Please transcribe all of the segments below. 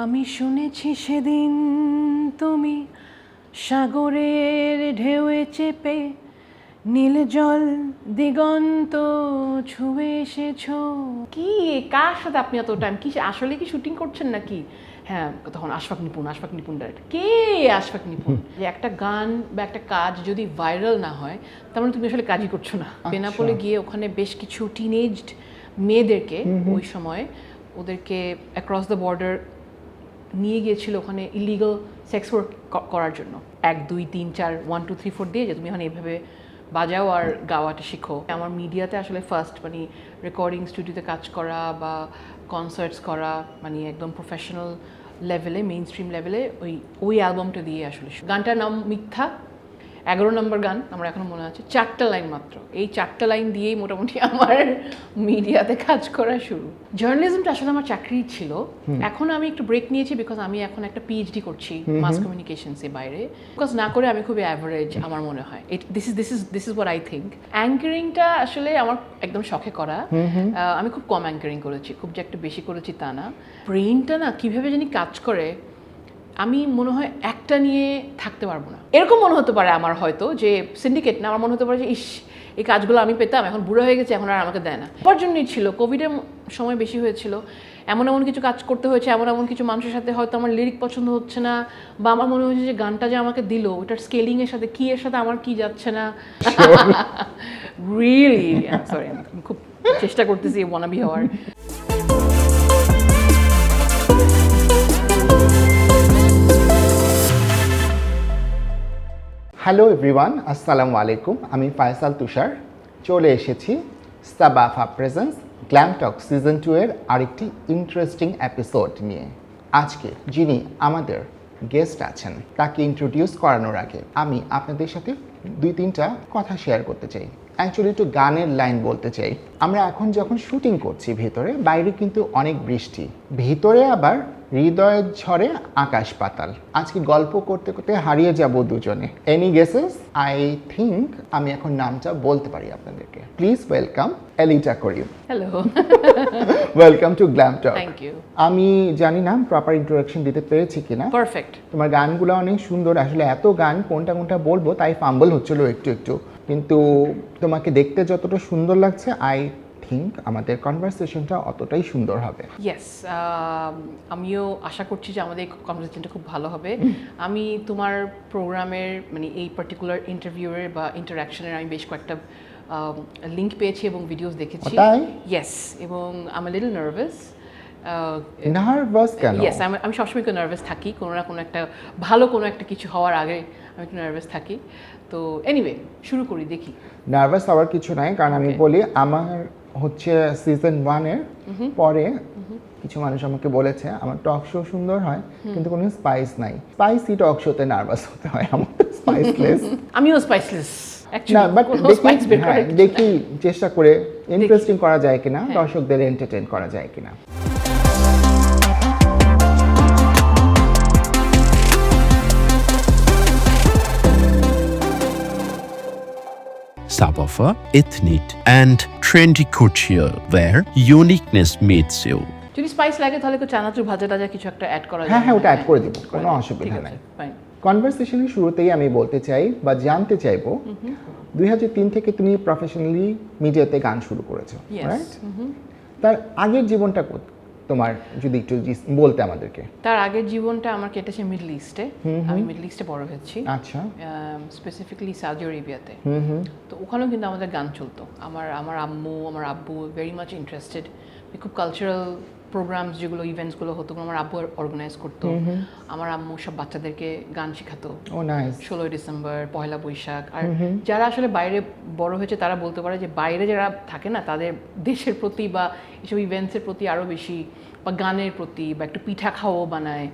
আমি শুনেছি সেদিন তুমি সাগরের ঢেউয়ে চেপে নীল জল দিগন্ত ছুঁয়ে এসেছো। কি কার সাথে আপনি এত টাইম কি আসলে কি শুটিং করছেন নাকি? হ্যাঁ, তখন আশফাক নিপুণ ডাইরেক্টর। কে আশফাক নিপুণ? যে একটা গান বা একটা কাজ যদি ভাইরাল না হয় তার মানে তুমি আসলে কাজই করছো না। বেনাপোলে গিয়ে ওখানে বেশ কিছু টিনেজড মেয়েদেরকে ওই সময় ওদেরকে অ্যাক্রস দ্য বর্ডার নিয়ে গিয়েছিল ওখানে ইলিগাল সেক্স ওয়ার্ক করার জন্য। 1 2 3 4 1 2 3 4 দিয়ে যে তুমি এখানে এইভাবে বাজাও আর গাওয়াটা শিখো। আমার মিডিয়াতে আসলে ফার্স্ট মানে রেকর্ডিং স্টুডিওতে কাজ করা বা কনসার্টস করা মানে একদম প্রফেশনাল লেভেলে মেইন স্ট্রিম লেভেলে ওই অ্যালবামটা দিয়ে আসলে। গানটার নাম মিথ্যা, 11 নম্বর গান, আমার এখনো মনে আছে। 4টা লাইন মাত্র, এই 4টা লাইন দিয়েই মোটামুটি আমার মিডিয়াতে কাজ করা শুরু। জার্নালিজমটা আসলে আমার চাকরি ছিল। এখন আমি একটু ব্রেক নিয়েছি বিকজ আমি এখন একটা পিএইচডি করছি মাস কমিউনিকেশনসে বাইরে। বিকজ না করে আমি খুবই অ্যাভারেজ আমার মনে হয়। This is what I think. অ্যাঙ্কারিংটা আসলে আমার একদম শখে করা। আমি খুব কম অ্যাঙ্কারিং করেছি, খুব যে একটা বেশি করেছি তা না। ব্রেইনটা না কীভাবে জানি কাজ করে, আমি মনে হয় একটা নিয়ে থাকতে পারবো না। এরকম মনে হতে পারে আমার হয়তো যে সিন্ডিকেট না, আমার মনে হতে পারে যে ইস এই কাজগুলো আমি পেতাম, এখন বুড়ো হয়ে গেছে, এখন আর আমাকে দেয় না। আমার জন্যই ছিল, কোভিডের সময় বেশি হয়েছিল। এমন কিছু কাজ করতে হয়েছে, এমন কিছু মানুষের সাথে হয়তো আমার লিরিক পছন্দ হচ্ছে না, বা আমার মনে হয়েছে যে গানটা যে আমাকে দিল ওটার স্কেলিংয়ের সাথে কি এর সাথে আমার কি যাচ্ছে না। রিয়েলি সরি, আমি খুব চেষ্টা করতেছি ওয়ানাবি হওয়ার। হ্যালো এভরিওয়ান, আসসালামু আলাইকুম। আমি ফায়সাল তুষার চলে এসেছি সাবাফা প্রেজেন্স গ্ল্যাম টক সিজন 2 এর আরেকটি ইন্টারেস্টিং এপিসোড নিয়ে। আজকে যিনি আমাদের গেস্ট আছেন তাকে ইন্ট্রোডিউস করানোর আগে আমি আপনাদের সাথে 2-3টা কথা শেয়ার করতে চাই। অ্যাকচুয়ালি একটু গানের লাইন বলতে চাই। আমরা এখন যখন শুটিং করছি ভেতরে, বাইরে কিন্তু অনেক বৃষ্টি, ভিতরে আবার হৃদয়ের ঝড়ে আকাশ পাতাল। আজকে গল্প করতে করতে হারিয়ে যাব দুজনে। Any guesses? আই থিঙ্ক আমি এখন নামটা বলতে পারি আপনাদেরকে। Please welcome Elita Karim. Hello, welcome to glam talk. Thank you. আমি জানি না প্রপার ইন্ট্রোডাকশন দিতে পেরেছি কিনা। পারফেক্ট। তোমার গানগুলো অনেক সুন্দর। আসলে এত গান কোনটা বলবো তাই ফাম্বল হচ্ছিল একটু, কিন্তু তোমাকে দেখতে যতটা সুন্দর লাগছে আই থিঙ্ক আমাদের কনভারসেশনটা অতটাই সুন্দর হবে। ইয়েস, আমিও আশা করছি যে আমাদের কনভারসেশনটা খুব ভালো হবে। আমি তোমার প্রোগ্রামের মানে এই পার্টিকুলার ইন্টারভিউয়ের বা ইন্টারাকশনের আমি বেশ কয়েকটা লিঙ্ক পেয়েছি এবং ভিডিওস দেখেছি। ইয়েস, এবং I am little nervous. Nervous কেন? ইয়েস, আমি সবসময় একটু নার্ভাস থাকি, কোনো না কোনো একটা ভালো কোনো একটা কিছু হওয়ার আগে আমি একটু নার্ভাস থাকি। তো এনিওয়ে শুরু করি, দেখি। নার্ভাস হওয়ার কিছু নাই, কারণ আমি বলি আমার হচ্ছে সিজন 1 এর পরে কিছু মানুষ আমাকে বলেছে আমার টক শো সুন্দর হয় কিন্তু কোনো স্পাইস নাই। স্পাইসি টক শোতে নার্ভাস হতে হয়, আমার স্পাইসলেস। আমিও স্পাইসলেস না, বাট দেখি চেষ্টা করে ইন্টারেস্টিং করা যায় কিনা, দর্শকদের এন্টারটেইন করা যায় কিনা। Sabaffa ethnic and trendy couture where uniqueness meets you. যদি স্পাইস লাগে তাহলে তো চানাচুর ভাজা টাজা কিছু একটা অ্যাড করা যায়। হ্যাঁ, ওটা অ্যাড করে দেব, কোনো অসুবিধা নাই। কনভারসেশনের শুরুতেই আমি বলতে চাই বা জানতে চাইবো 2003 থেকে তুমি প্রফেশনালি মিডিয়াতে গান শুরু করেছো, রাইট? তার আগের জীবনটা তোমার যদি একটু বলতে আমাদেরকে। তার আগের জীবনটা আমার কেটেছে মিডল ইস্টে। আমি মিডল ইস্টে বড় হয়েছি। আচ্ছা। স্পেসিফিকলি সৌদি আরবিয়াতে। তো ওখানেও কিন্তু আমাদের গান চলতো। আমার আব্বু ভেরি মাচ ইন্টারেস্টেড। খুব কালচারাল প্রোগ্রামস যেগুলো ইভেন্টসগুলো হতো আমার আব্বু অর্গানাইজ করতো। আমার আম্মু সব বাচ্চাদেরকে গান শেখাতো। ও নাইস। 16ই ডিসেম্বর, পয়লা বৈশাখ। আর যারা আসলে বাইরে বড় হয়েছে তারা বলতে পারে যে বাইরে যারা থাকে না তাদের দেশের প্রতি বা এসব ইভেন্টসের প্রতি আরও বেশি, বা গানের প্রতি, বা একটু পিঠা খাওয়াও বানায়,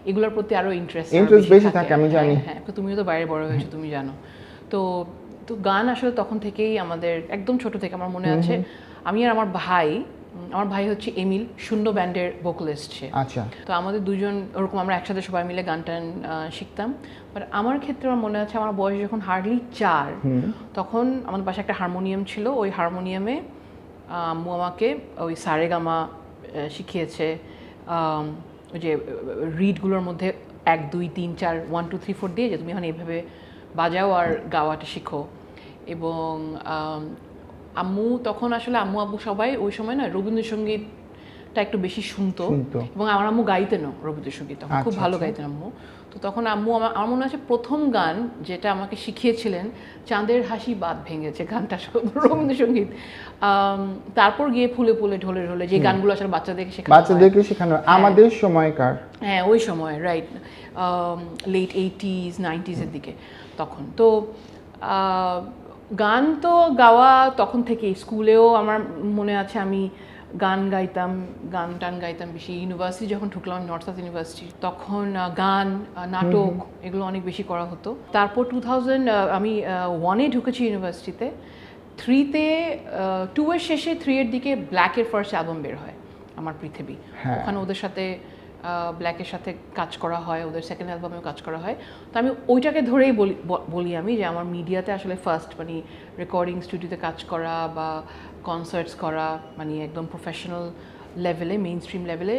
এগুলোর প্রতি আরও ইন্টারেস্ট বেশি থাকে। আমি জানি। হ্যাঁ, তো তুমিও তো বাইরে বড় হয়েছো, তুমি জানো। তো গান আসলে তখন থেকেই আমাদের একদম ছোট থেকে আমার মনে আছে। আমি আর আমার ভাই হচ্ছে এমিল, শূন্য ব্যান্ডের ভোকালিস্ট সে। আচ্ছা। তো আমাদের দুজন ওরকম আমরা একসাথে সবাই মিলে গান টান শিখতাম। বাট আমার ক্ষেত্রে আমার মনে আছে আমার বয়স যখন হার্ডলি 4, তখন আমাদের পাশে একটা হারমোনিয়াম ছিল। ওই হারমোনিয়ামে আম্মু আমাকে ওই সারেগামা শিখিয়েছে, ওই যে রিডগুলোর মধ্যে 1 2 3 4 1 2 3 4 দিয়ে যে তুমি এখন এইভাবে বাজাও আর গাওয়াটা শিখো। এবং আম্মু তখন আসলে আম্মু আব্বু সবাই ওই সময় না রবীন্দ্রসঙ্গীতটা একটু বেশি শুনতো এবং আমার আম্মু গাইতেনও রবীন্দ্রসঙ্গীত, তখন খুব ভালো গাইতেন আম্মু। তো তখন আম্মু আমার মনে আছে প্রথম গান যেটা আমাকে শিখিয়েছিলেন চাঁদের হাসি বাদ ভেঙেছে গানটা রবীন্দ্রসঙ্গীত। তারপর গিয়ে ফুলে ফুলে ঢলে ঢলে যে গানগুলো আসলে বাচ্চাদেরকে শেখানো আমাদের সময়কার, হ্যাঁ ওই সময় রাইট লেট 80s 90s এর দিকে তখন। তো গান তো গাওয়া তখন থেকেই, স্কুলেও আমার মনে আছে আমি গান টান গাইতাম বেশি। ইউনিভার্সিটি যখন ঢুকলাম নর্থ সাউথ ইউনিভার্সিটি তখন গান নাটক এগুলো অনেক বেশি করা হতো। তারপর 2000 আমি 1-এ ঢুকেছি ইউনিভার্সিটিতে, 3-তে 2 এর শেষে 3 এর দিকে ব্ল্যাকের ফার্স্ট অ্যালবাম বের হয় আমার পৃথিবী। ওখানে ওদের সাথে ব্ল্যাকের সাথে কাজ করা হয়, ওদের সেকেন্ড অ্যালবামেও কাজ করা হয়। তো আমি ওইটাকে ধরেই বলি আমি যে আমার মিডিয়াতে আসলে ফার্স্ট মানে রেকর্ডিং স্টুডিওতে কাজ করা বা কনসার্টস করা মানে একদম প্রফেশনাল লেভেলে, মেইন স্ট্রিম লেভেলে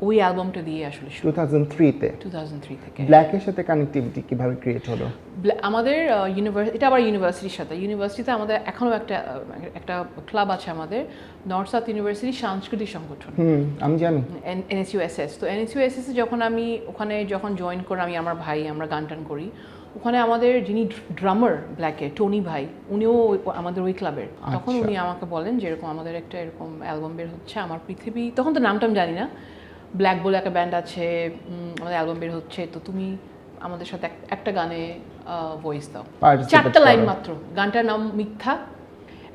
ওই অ্যালবামটা দিয়ে আসলে 2003 থেকে। ব্ল্যাকের সাথে কানেক্টিভিটি কিভাবে ক্রিয়েট হলো? আমাদের এটা আবার ইউনিভার্সিটির সাথে, ইউনিভার্সিটিতে আমাদের এখনও একটা ক্লাব আছে আমাদের, নর্থ সাউথ ইউনিভার্সিটি সাংস্কৃতিক সংগঠন, আমি জানি NSUSS। তো NSUSS যখন আমি ওখানে জয়েন করি, আমি আমার ভাই আমরা গান টান করি ওখানে। আমাদের যিনি ড্রামার ব্ল্যাকে টনি ভাই, উনিও আমাদের ওই ক্লাবের। তখন উনি আমাকে বলেন যে এরকম আমাদের একটা এরকম অ্যালবাম বের হচ্ছে আমার পৃথিবী, তখন তো নামটাম জানি না, ব্ল্যাক বলে একটা ব্যান্ড আছে, আমাদের অ্যালবাম বের হচ্ছে, তো তুমি আমাদের সাথে একটা গানে ভয়েস দাও। 4টা লাইন মাত্র, গানটার নাম মিথ্যা,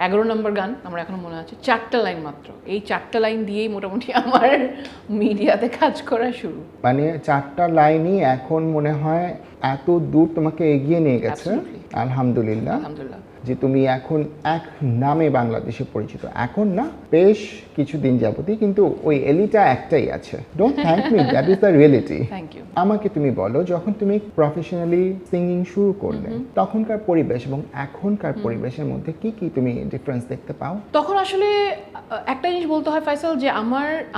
11 নম্বর গান, আমার এখনো মনে আছে। 4টা লাইন মাত্র, এই 4টা লাইন দিয়েই মোটামুটি আমার মিডিয়াতে কাজ করা শুরু। মানে 4টা লাইনই এখন মনে হয় এত দূর তোমাকে এগিয়ে নিয়ে গেছে। আলহামদুলিল্লাহ যে তুমি এখন এক নামে বাংলাদেশে পরিচিত। এখন না, বেশ কিছুদিন যাবতই, কিন্তু ওই এলিটা একটাই আছে। Don't thank me, that is the reality. Thank you. আমাকে তুমি বলো, যখন তুমি প্রফেশনালি সিঙ্গিং শুরু করলে তখনকার পরিবেশ এবং এখনকার পরিবেশের মধ্যে কি কি তুমি ডিফারেন্স দেখতে পাও? তখন আসলে একটা জিনিস বলতে হয় ফাইসাল, যে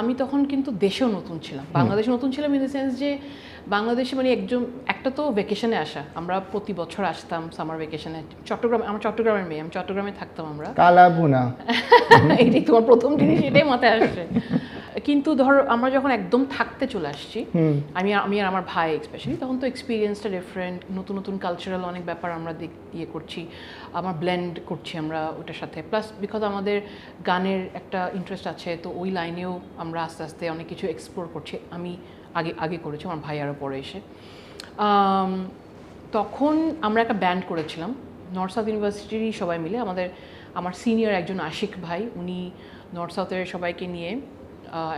আমি তখন কিন্তু দেশেও নতুন ছিলাম, বাংলাদেশে নতুন ছিলাম, ইন দ্য সেন্স যে বাংলাদেশে মানে একটা তো ভ্যাকেশনে আসা, আমরা প্রতি বছর আসতাম সামার ভ্যাকেশনে চট্টগ্রামে। আমার চট্টগ্রামের মেয়ে, আমি চট্টগ্রামে থাকতাম আমরা। কালা ভুনা এটাই তোমার প্রথম জিনিস, এটাই মাথায় আসছে। কিন্তু ধরো আমরা যখন একদম থাকতে চলে আসছি, আমি আর আমার ভাই স্পেশালি, তখন তো এক্সপিরিয়েন্সটা ডিফারেন্ট, নতুন নতুন কালচারাল অনেক ব্যাপার আমরা করছি, আমার ব্লেন্ড করছি আমরা ওটার সাথে। প্লাস বিকজ আমাদের গানের একটা ইন্টারেস্ট আছে, তো ওই লাইনেও আমরা আস্তে আস্তে অনেক কিছু এক্সপ্লোর করছি। আমি আগে করেছি, আমার ভাই আরও পরে এসে। তখন আমরা একটা ব্যান্ড করেছিলাম নর্থ সাউথ ইউনিভার্সিটিরই সবাই মিলে। আমার সিনিয়র একজন আশিক ভাই, উনি নর্থ সাউথের সবাইকে নিয়ে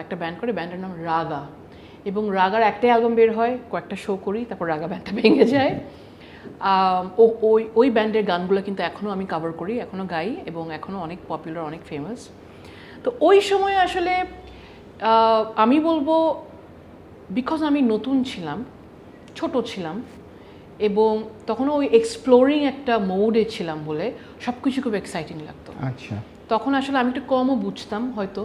একটা ব্যান্ড করে, ব্যান্ডের নাম রাগা। এবং রাগার একটাই অ্যালবাম বের হয়, কয়েকটা শো করি, তারপর রাগা ব্যান্ডটা ভেঙে যায়। ওই ব্যান্ডের গানগুলো কিন্তু এখনও আমি কভার করি, এখনও গাই, এবং এখনও অনেক পপুলার, অনেক ফেমাস। তো ওই সময় আসলে আমি বলবো, বিকজ আমি নতুন ছিলাম, ছোট ছিলাম, এবং তখনও ওই এক্সপ্লোরিং একটা মোডে ছিলাম বলে সব কিছু খুব এক্সাইটিং লাগতো। আচ্ছা, তখন আসলে আমি একটু কমও বুঝতাম হয়তো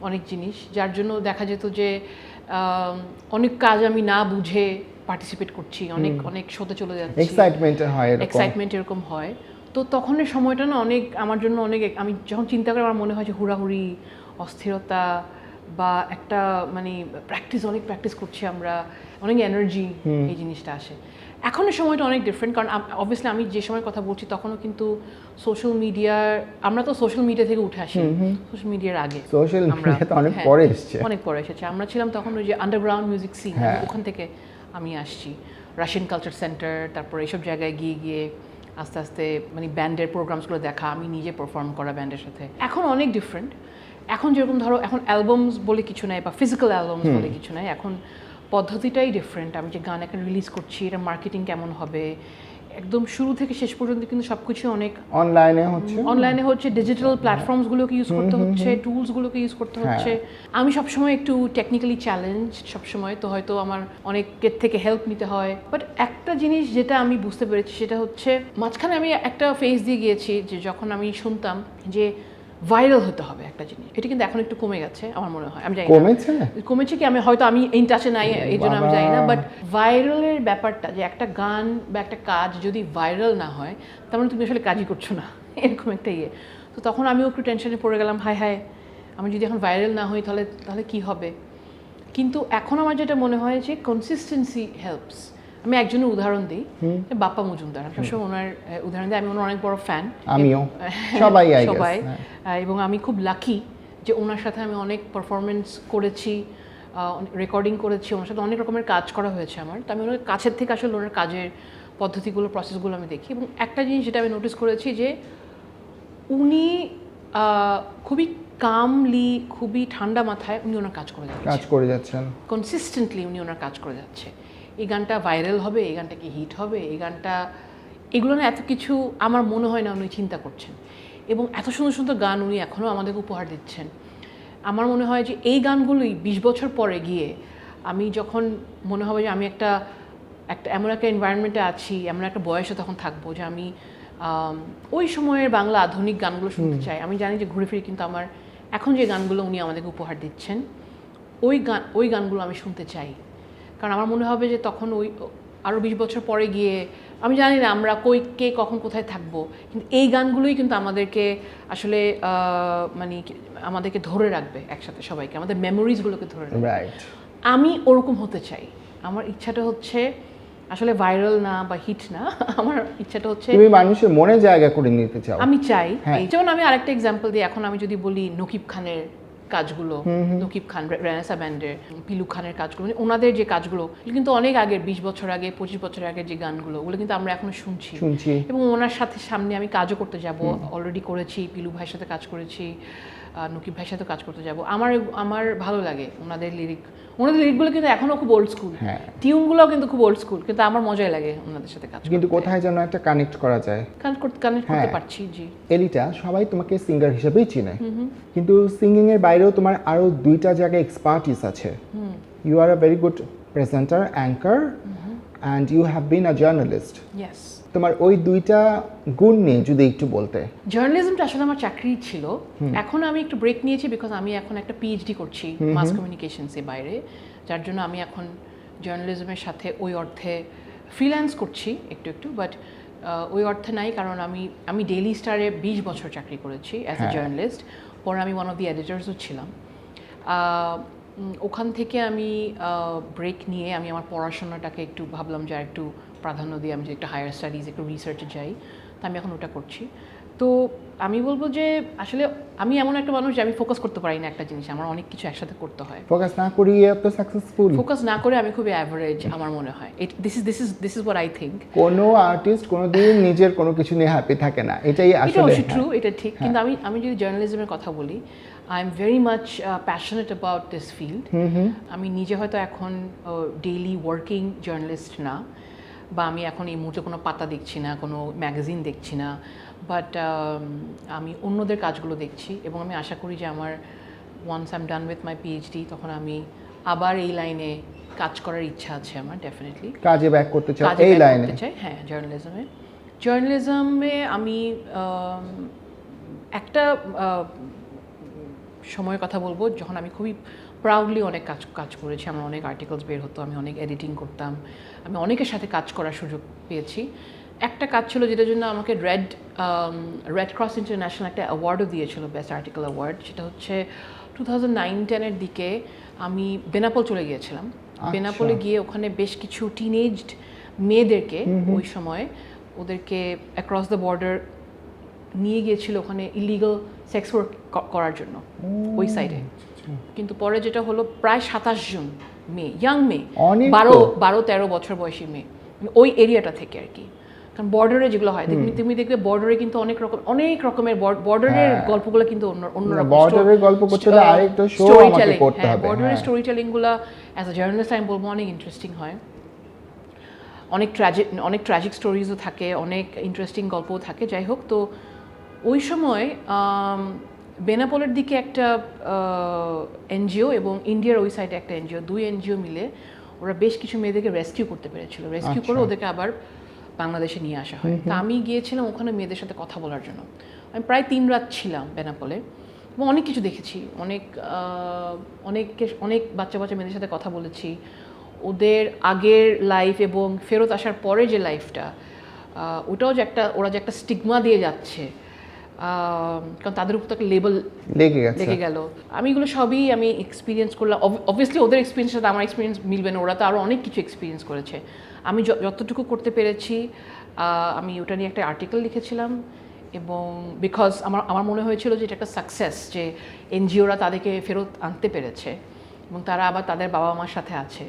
অনেক জিনিস, যার জন্য দেখা যেত যে অনেক কাজ আমি না বুঝে পার্টিসিপেট করছি, অনেক শোতে চলে যাচ্ছি, এক্সাইটমেন্ট এরকম হয়। তো তখনের সময়টা না আমার জন্য আমি যখন চিন্তা করি আমার মনে হয় যে হুড়াহুড়ি, অস্থিরতা, বা একটা মানে অনেক প্র্যাকটিস করছি আমরা, অনেক এনার্জি, এই জিনিসটা আসে। এখনের সময়টা অনেক ডিফারেন্ট, কারণ অবভিয়াসলি আমি যে সময় কথা বলছি তখনও কিন্তু আমরা তো সোশ্যাল মিডিয়া থেকে উঠে আসি, সোশ্যাল মিডিয়ার আগে, অনেক পরে এসেছে। আমরা ছিলাম তখন ওই যে আন্ডারগ্রাউন্ড মিউজিক সিন, ওখান থেকে আমি আসছি, রাশিয়ান কালচার সেন্টার, তারপর এইসব জায়গায় গিয়ে আস্তে আস্তে মানে ব্যান্ডের প্রোগ্রামসগুলো দেখা, আমি নিজে পারফর্ম করা ব্যান্ডের সাথে। এখন অনেক ডিফারেন্ট। এখন যেরকম ধরো, এখন অ্যালবামস বলে কিছু নাই, বা ফিজিক্যাল অ্যালবামস বলে কিছু নাই, এখন পদ্ধতিটাই ডিফারেন্ট। আমি যে গান একটা রিলিজ করছি, এটা মার্কেটিং কেমন হবে, একদম শুরু থেকে শেষ পর্যন্ত কিন্তু সবকিছু অনেক অনলাইনে হচ্ছে, ডিজিটাল প্ল্যাটফর্মসগুলোকে ইউজ করতে হচ্ছে, টুলসগুলোকে ইউজ করতে হচ্ছে। আমি সবসময় একটু টেকনিক্যালি চ্যালেঞ্জ সবসময়, তো হয়তো আমার অনেকের থেকে হেল্প নিতে হয়। বাট একটা জিনিস যেটা আমি বুঝতে পেরেছি সেটা হচ্ছে, মাঝখানে আমি একটা ফেজ দিয়ে গিয়েছি যে যখন আমি শুনতাম যে ভাইরাল হতে হবে একটা জিনিস, এটা কিন্তু এখন একটু কমে গেছে আমার মনে হয়, আমি জানি কমেছে কি, আমি ইন টাচে নাই এই জন্য আমি জানি না, বাট ভাইরালের ব্যাপারটা যে একটা গান বা একটা কাজ যদি ভাইরাল না হয় তার মানে তুমি আসলে কাজই করছো না, এরকম একটা তো তখন আমিও একটু টেনশনে পড়ে গেলাম, হায় আমি যদি এখন ভাইরাল না হই তাহলে কি হবে। কিন্তু এখন আমার যেটা মনে হয় যে কনসিস্টেন্সি হেল্পস। আমি একজনের উদাহরণ দিই, বাপ্পা মজুমদার, আমি সবসময় ওনার উদাহরণ দিই, আমি ওনার অনেক বড় ফ্যান, আমিও, সবাই এবং আমি খুব লাকি যে ওনার সাথে আমি অনেক পারফরমেন্স করেছি, রেকর্ডিং করেছি, ওনার সাথে অনেক রকমের কাজ করা হয়েছে আমার। তো আমি ওনার কাছের থেকে আসলে ওনার কাজের পদ্ধতিগুলো, প্রসেসগুলো আমি দেখি, এবং একটা জিনিস যেটা আমি নোটিস করেছি যে উনি খুবই কামলি, খুবই ঠান্ডা মাথায় উনি ওনার কাজ করে যাচ্ছেন, কনসিস্টেন্টলি উনি ওনার কাজ করে যাচ্ছে। এই গানটা ভাইরাল হবে, এই গানটা কি হিট হবে, এগুলো না এত কিছু আমার মনে হয় না উনি চিন্তা করছেন, এবং এত সুন্দর সুন্দর গান উনি এখনও আমাদেরকে উপহার দিচ্ছেন। আমার মনে হয় যে এই গানগুলোই 20 বছর পরে গিয়ে আমি যখন মনে হবে যে আমি একটা এমন একটা এনভায়রনমেন্টে আছি, এমন একটা বয়সে তখন থাকবো যে আমি ওই সময়ের বাংলা আধুনিক গানগুলো শুনতে চাই। আমি জানি যে ঘুরে ফিরে কিন্তু আমার এখন যে গানগুলো উনি আমাদেরকে উপহার দিচ্ছেন ওই গানগুলো আমি শুনতে চাই, কারণ আমার মনে হবে যে তখন আরও 20 বছর পরে গিয়ে আমি জানি না আমরা কে কখন কোথায় থাকবো, কিন্তু এই গানগুলোই কিন্তু আমাদেরকে আসলে মানে আমাদেরকে ধরে রাখবে একসাথে, সবাইকে, আমাদের মেমোরিজগুলোকে ধরে রাখবে। আমি ওরকম হতে চাই। আমার ইচ্ছাটা হচ্ছে আসলে ভাইরাল না বা হিট না, আমার ইচ্ছাটা হচ্ছে তুমি মানুষের মনে জায়গা করে নিতে চাও। আমি চাই, যেমন আমি আরেকটা এক্সাম্পল দিই, এখন আমি যদি বলি নকিব খানের কাজগুলো, নকিব খান, রেনেসা ব্যান্ডের পিলু খানের কাজগুলো, মানে ওনাদের যে কাজগুলো কিন্তু অনেক আগের, 20 বছর আগে, 25 বছর আগের যে গানগুলো, ওগুলো কিন্তু আমরা এখনো শুনছি, এবং ওনার সাথে সামনে আমি কাজও করতে যাব, অলরেডি করেছি, পিলু ভাইয়ের সাথে কাজ করেছি, নকিব ভাইয়ের সাথে কাজ করতে যাব। আমার ভালো লাগে ওনাদের লিরিকগুলো, কিন্তু এখনো খুব ওল্ড স্কুল, টিউনগুলোও কিন্তু খুব ওল্ড স্কুল, কিন্তু আমার মজাই লাগে ওনাদের সাথে কাজ করতে। কিন্তু কোথায় যেন একটা কানেক্ট করা যায়, কানেক্ট করতে পারছি। জি এলিটা, সবাই তোমাকে সিঙ্গার হিসেবেই চিনে, কিন্তু সিঙ্গিং এর বাইরেও তোমার আরো 2টা জায়গায় এক্সপার্টিস আছে। You are a very good presenter, anchor, and you have been a journalist. Yes, তোমার ওই 2টা গুণ নিয়ে যদি একটু বলতে। জার্নালিজমটা আসলে আমার চাকরি ছিল, এখন আমি একটু ব্রেক নিয়েছি, বিকজ আমি এখন একটা পিএইচডি করছি মাস কমিউনিকেশনসের বাইরে, যার জন্য আমি এখন জার্নালিজমের সাথে ওই অর্থে ফ্রিল্যান্স করছি একটু, বাট ওই অর্থে নাই, কারণ আমি ডেইলি স্টারে 20 বছর চাকরি করেছি অ্যাজ এ জার্নালিস্ট, পরে আমি ওয়ান অফ দি এডিটরসও ছিলাম। ওখান থেকে আমি ব্রেক নিয়ে আমি আমার পড়াশোনাটাকে একটু ভাবলাম যে একটু প্রাধান্য দিয়ে আমি যে একটু হায়ার স্টাডিজ, একটু রিসার্চে যাই, তো আমি এখন ওটা করছি। তো আমি বলবো যে আসলে আমি এমন একটা মানুষ যে আমি ফোকাস করতে পারি না একটা জিনিস, আমার অনেক কিছু একসাথে করতে হয়। ফোকাস না করি এত সাকসেসফুল, ফোকাস না করে আমি খুবই অ্যাভারেজ আমার মনে হয়। This is what I think. কোনো আর্টিস্ট কোনোদিন নিজের কোনো কিছু নিয়ে হ্যাপি থাকে না, এটাই আসলে ট্রু, এটা ঠিক। কিন্তু আমি যদি জার্নালিজমের কথা বলি, I am very much passionate about this field. আমি নিজে হয়তো এখন ডেইলি ওয়ার্কিং জার্নালিস্ট না, বা আমি এখন এই মুহূর্তে কোনো পাতা দেখছি না, কোনো ম্যাগাজিন দেখছি না, বাট আমি অন্যদের কাজগুলো দেখছি, এবং আমি আশা করি যে আমার once I am done with my PhD, তখন আমি আবার এই লাইনে কাজ করার ইচ্ছা আছে আমার, ডেফিনেটলি কাজে ব্যাক করতে চাই এই লাইনে। হ্যাঁ, জার্নালিজমে আমি একটা সময়ের কথা বলবো যখন আমি খুবই প্রাউডলি অনেক কাজ করেছি। আমার অনেক আর্টিকেলস বের হতো, আমি অনেক এডিটিং করতাম, আমি অনেকের সাথে কাজ করার সুযোগ পেয়েছি। একটা কাজ ছিল যেটার জন্য আমাকে রেড ক্রস ইন্টারন্যাশনাল একটা অ্যাওয়ার্ডও দিয়েছিল, বেস্ট আর্টিকেল অ্যাওয়ার্ড। সেটা হচ্ছে 2009-10 দিকে আমি বেনাপোল চলে গিয়েছিলাম। বেনাপোলে গিয়ে ওখানে বেশ কিছু টিনেজড মেয়েদেরকে ওই সময় ওদেরকে অ্যাক্রস দ্য বর্ডার নিয়ে গিয়েছিল ওখানে ইলিগাল সেক্স ওয়ার্ক করার জন্য ওই সাইডে। কিন্তু পরে যেটা হলো, প্রায় 27 জন মেয়ে, ইয়াং মেয়ে, 12-13 বছর বয়সী মেয়ে ওই এরিয়াটা থেকে আর কি। কারণ বর্ডারে যেগুলো হয়, তুমি দেখবে বর্ডারে কিন্তু অনেক রকমের বর্ডারের গল্পগুলো কিন্তু অন্য বর্ডারের গল্প করতে হলে আরেকটা শো আমাকে করতে হবে। বর্ডারের স্টোরি টেলিংগুলো অ্যাজ আ জার্নালিস্ট আমি বলবো অনেক ইন্টারেস্টিং হয়, অনেক ট্র্যাজিক স্টোরিজও থাকে, অনেক ইন্টারেস্টিং গল্পও থাকে। যাই হোক, তো ওই সময় বেনাপোলের দিকে একটা এনজিও এবং ইন্ডিয়ার ওই সাইডে একটা এনজিও, 2 এনজিও মিলে ওরা বেশ কিছু মেয়েদেরকে রেস্কিউ করতে পেরেছিল। রেস্কিউ করে ওদেরকে আবার বাংলাদেশে নিয়ে আসা হয়। তা আমি গিয়েছিলাম ওখানে মেয়েদের সাথে কথা বলার জন্য। আমি প্রায় 3 রাত ছিলাম বেনাপোলে এবং অনেক কিছু দেখেছি, অনেক বাচ্চা মেয়েদের সাথে কথা বলেছি, ওদের আগের লাইফ এবং ফেরত আসার পরে যে লাইফটা, ওটাও যে ওরা যে একটা স্টিগমা দিয়ে যাচ্ছে, কারণ তাদের উপর তো একটা লেবেল লেগে গেল। আমি এগুলো সবই আমি এক্সপিরিয়েন্স করলাম। অবভিয়াসলি ওদের এক্সপিরিয়েন্সের সাথে আমার এক্সপিরিয়েন্স মিলবে না, ওরা তো আরও অনেক কিছু এক্সপিরিয়েন্স করেছে। আমি যতটুকু করতে পেরেছি আমি ওটা নিয়ে একটা আর্টিকেল লিখেছিলাম, এবং বিকজ আমার মনে হয়েছিল যে এটা একটা সাকসেস, যে এনজিওরা তাদেরকে ফেরত আনতে পেরেছে এবং তারা আবার তাদের বাবা মার সাথে আছে।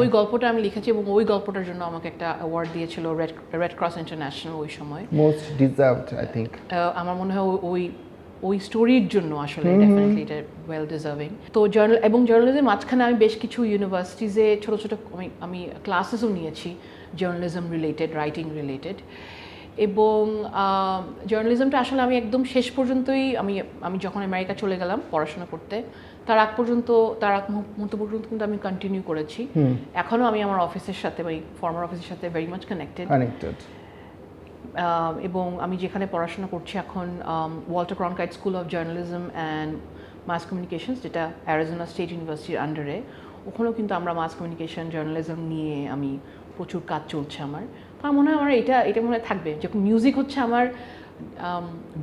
ওই গল্পটা আমি লিখেছি এবং ওই গল্পটার জন্য আমাকে একটা অ্যাওয়ার্ড দিয়েছিল রেড ক্রস ইন্টারন্যাশনাল ওই সময়। Most deserved I think. আমার মনে হয় ওই স্টোরির জন্য আসলে ডেফিনেটলি এটা ওয়েল ডিজার্ভিং। তো জার্নালিজমের মাঝখানে আমি বেশ কিছু ইউনিভার্সিটিজে ছোটো আমি ক্লাসেসও নিয়েছি জার্নালিজম রিলেটেড, রাইটিং রিলেটেড। এবং জার্নালিজমটা আসলে আমি একদম শেষ পর্যন্তই আমি যখন আমেরিকা চলে গেলাম পড়াশোনা করতে, তার আগ মুহূর্ত পর্যন্ত কিন্তু আমি কন্টিনিউ করেছি। এখনও আমি আমার অফিসের সাথে, ফর্মার অফিসের সাথে ভেরি মাচ কানেক্টেড। এবং আমি যেখানে পড়াশোনা করছি এখন, Walter Cronkite school of journalism and mass communications, যেটা অ্যারিজোনা স্টেট ইউনিভার্সিটির আন্ডারে, ওখানেও কিন্তু আমরা মাস কমিউনিকেশন জার্নালিজম নিয়ে আমি প্রচুর কাজ চলছে আমার। তো আমার মনে হয় আমার এটা মনে হয় থাকবে, যখন মিউজিক হচ্ছে আমার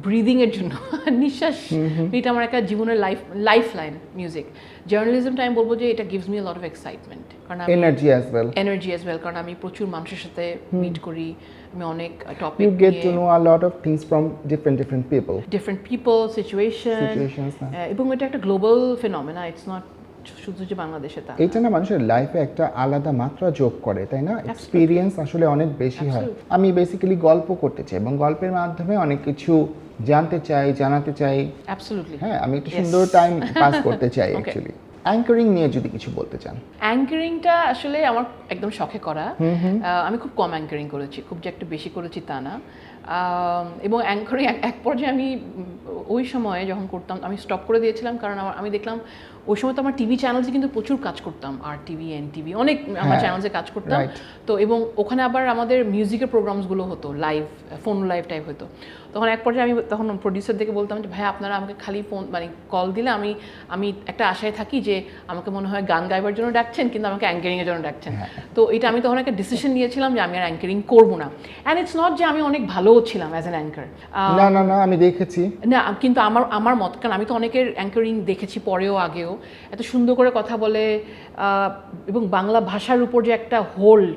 ব্রিদিংয়ের জন্য, নিঃশ্বাস, এটা আমার একটা জীবনের লাইফ লাইন মিউজিক। জার্নালিজমটা আমি বলবো যে এটা gives me a lot of excitement, কারণ এনার্জি অ্যাজ ওয়েল, কারণ আমি প্রচুর মানুষের সাথে মিট করি, আমি অনেক topic you get to know a lot of things from different people situations, এবং এটা একটা গ্লোবাল ফেনোমেনা, ইটস নট শুধু যে বাংলাদেশে তা। এটা না মানুষের লাইফে একটা আলাদা মাত্রা যোগ করে, তাই না? এক্সপিরিয়েন্স আসলে অনেক বেশি হয়। আমি বেসিক্যালি গল্প করতে চাই এবং গল্পের মাধ্যমে অনেক কিছু জানতে চাই, জানাতে চাই। অ্যাবসলিউটলি, হ্যাঁ, আমি একটা সুন্দর টাইম পাস করতে চাই অ্যাকচুয়ালি। অ্যাঙ্কারিং নিয়ে যদি কিছু বলতে চান। অ্যাঙ্কারিংটা আসলে আমার একদম শখে করা। আমি খুব কম অ্যাঙ্কারিং করেছি, খুব যে একটা বেশি করেছি তা না। এবং অ্যাঙ্কারিং এক পর্যায়ে আমি ওই সময়ে যখন করতাম আমি স্টপ করে দিয়েছিলাম, কারণ আমি দেখলাম ওই সময় তো আমার টিভি চ্যানেলসে কিন্তু প্রচুর কাজ করতাম, RTV, NTV, অনেক আমার চ্যানেলসে কাজ করতাম। তো এবং ওখানে আবার আমাদের মিউজিকের প্রোগ্রামসগুলো হতো, লাইভ, ফোন লাইভ টাইপ হতো। তখন এক পর্যায়ে আমি তখন প্রডিউসারদেরকে বলতাম যে ভাই আপনারা আমাকে খালি ফোন কল দিলে আমি একটা আশায় থাকি যে আমাকে মনে হয় গান গাইবার জন্য ডাকছেন, কিন্তু আমাকে অ্যাঙ্কারিংয়ের জন্য ডাকছেন। তো এটা আমি তখন একটা ডিসিশন নিয়েছিলাম যে আমি আর অ্যাঙ্কারিং করবো না। অ্যান্ড ইটস নট যে আমি অনেক ভালোও ছিলাম অ্যাজ অ্যান অ্যাঙ্কার, না আমি দেখেছি না, কিন্তু আমার মত, কারণ আমি তো অনেকের অ্যাঙ্কারিং দেখেছি পরেও আগেও, এত সুন্দর করে কথা বলে এবং বাংলা ভাষার উপর যে একটা হোল্ড,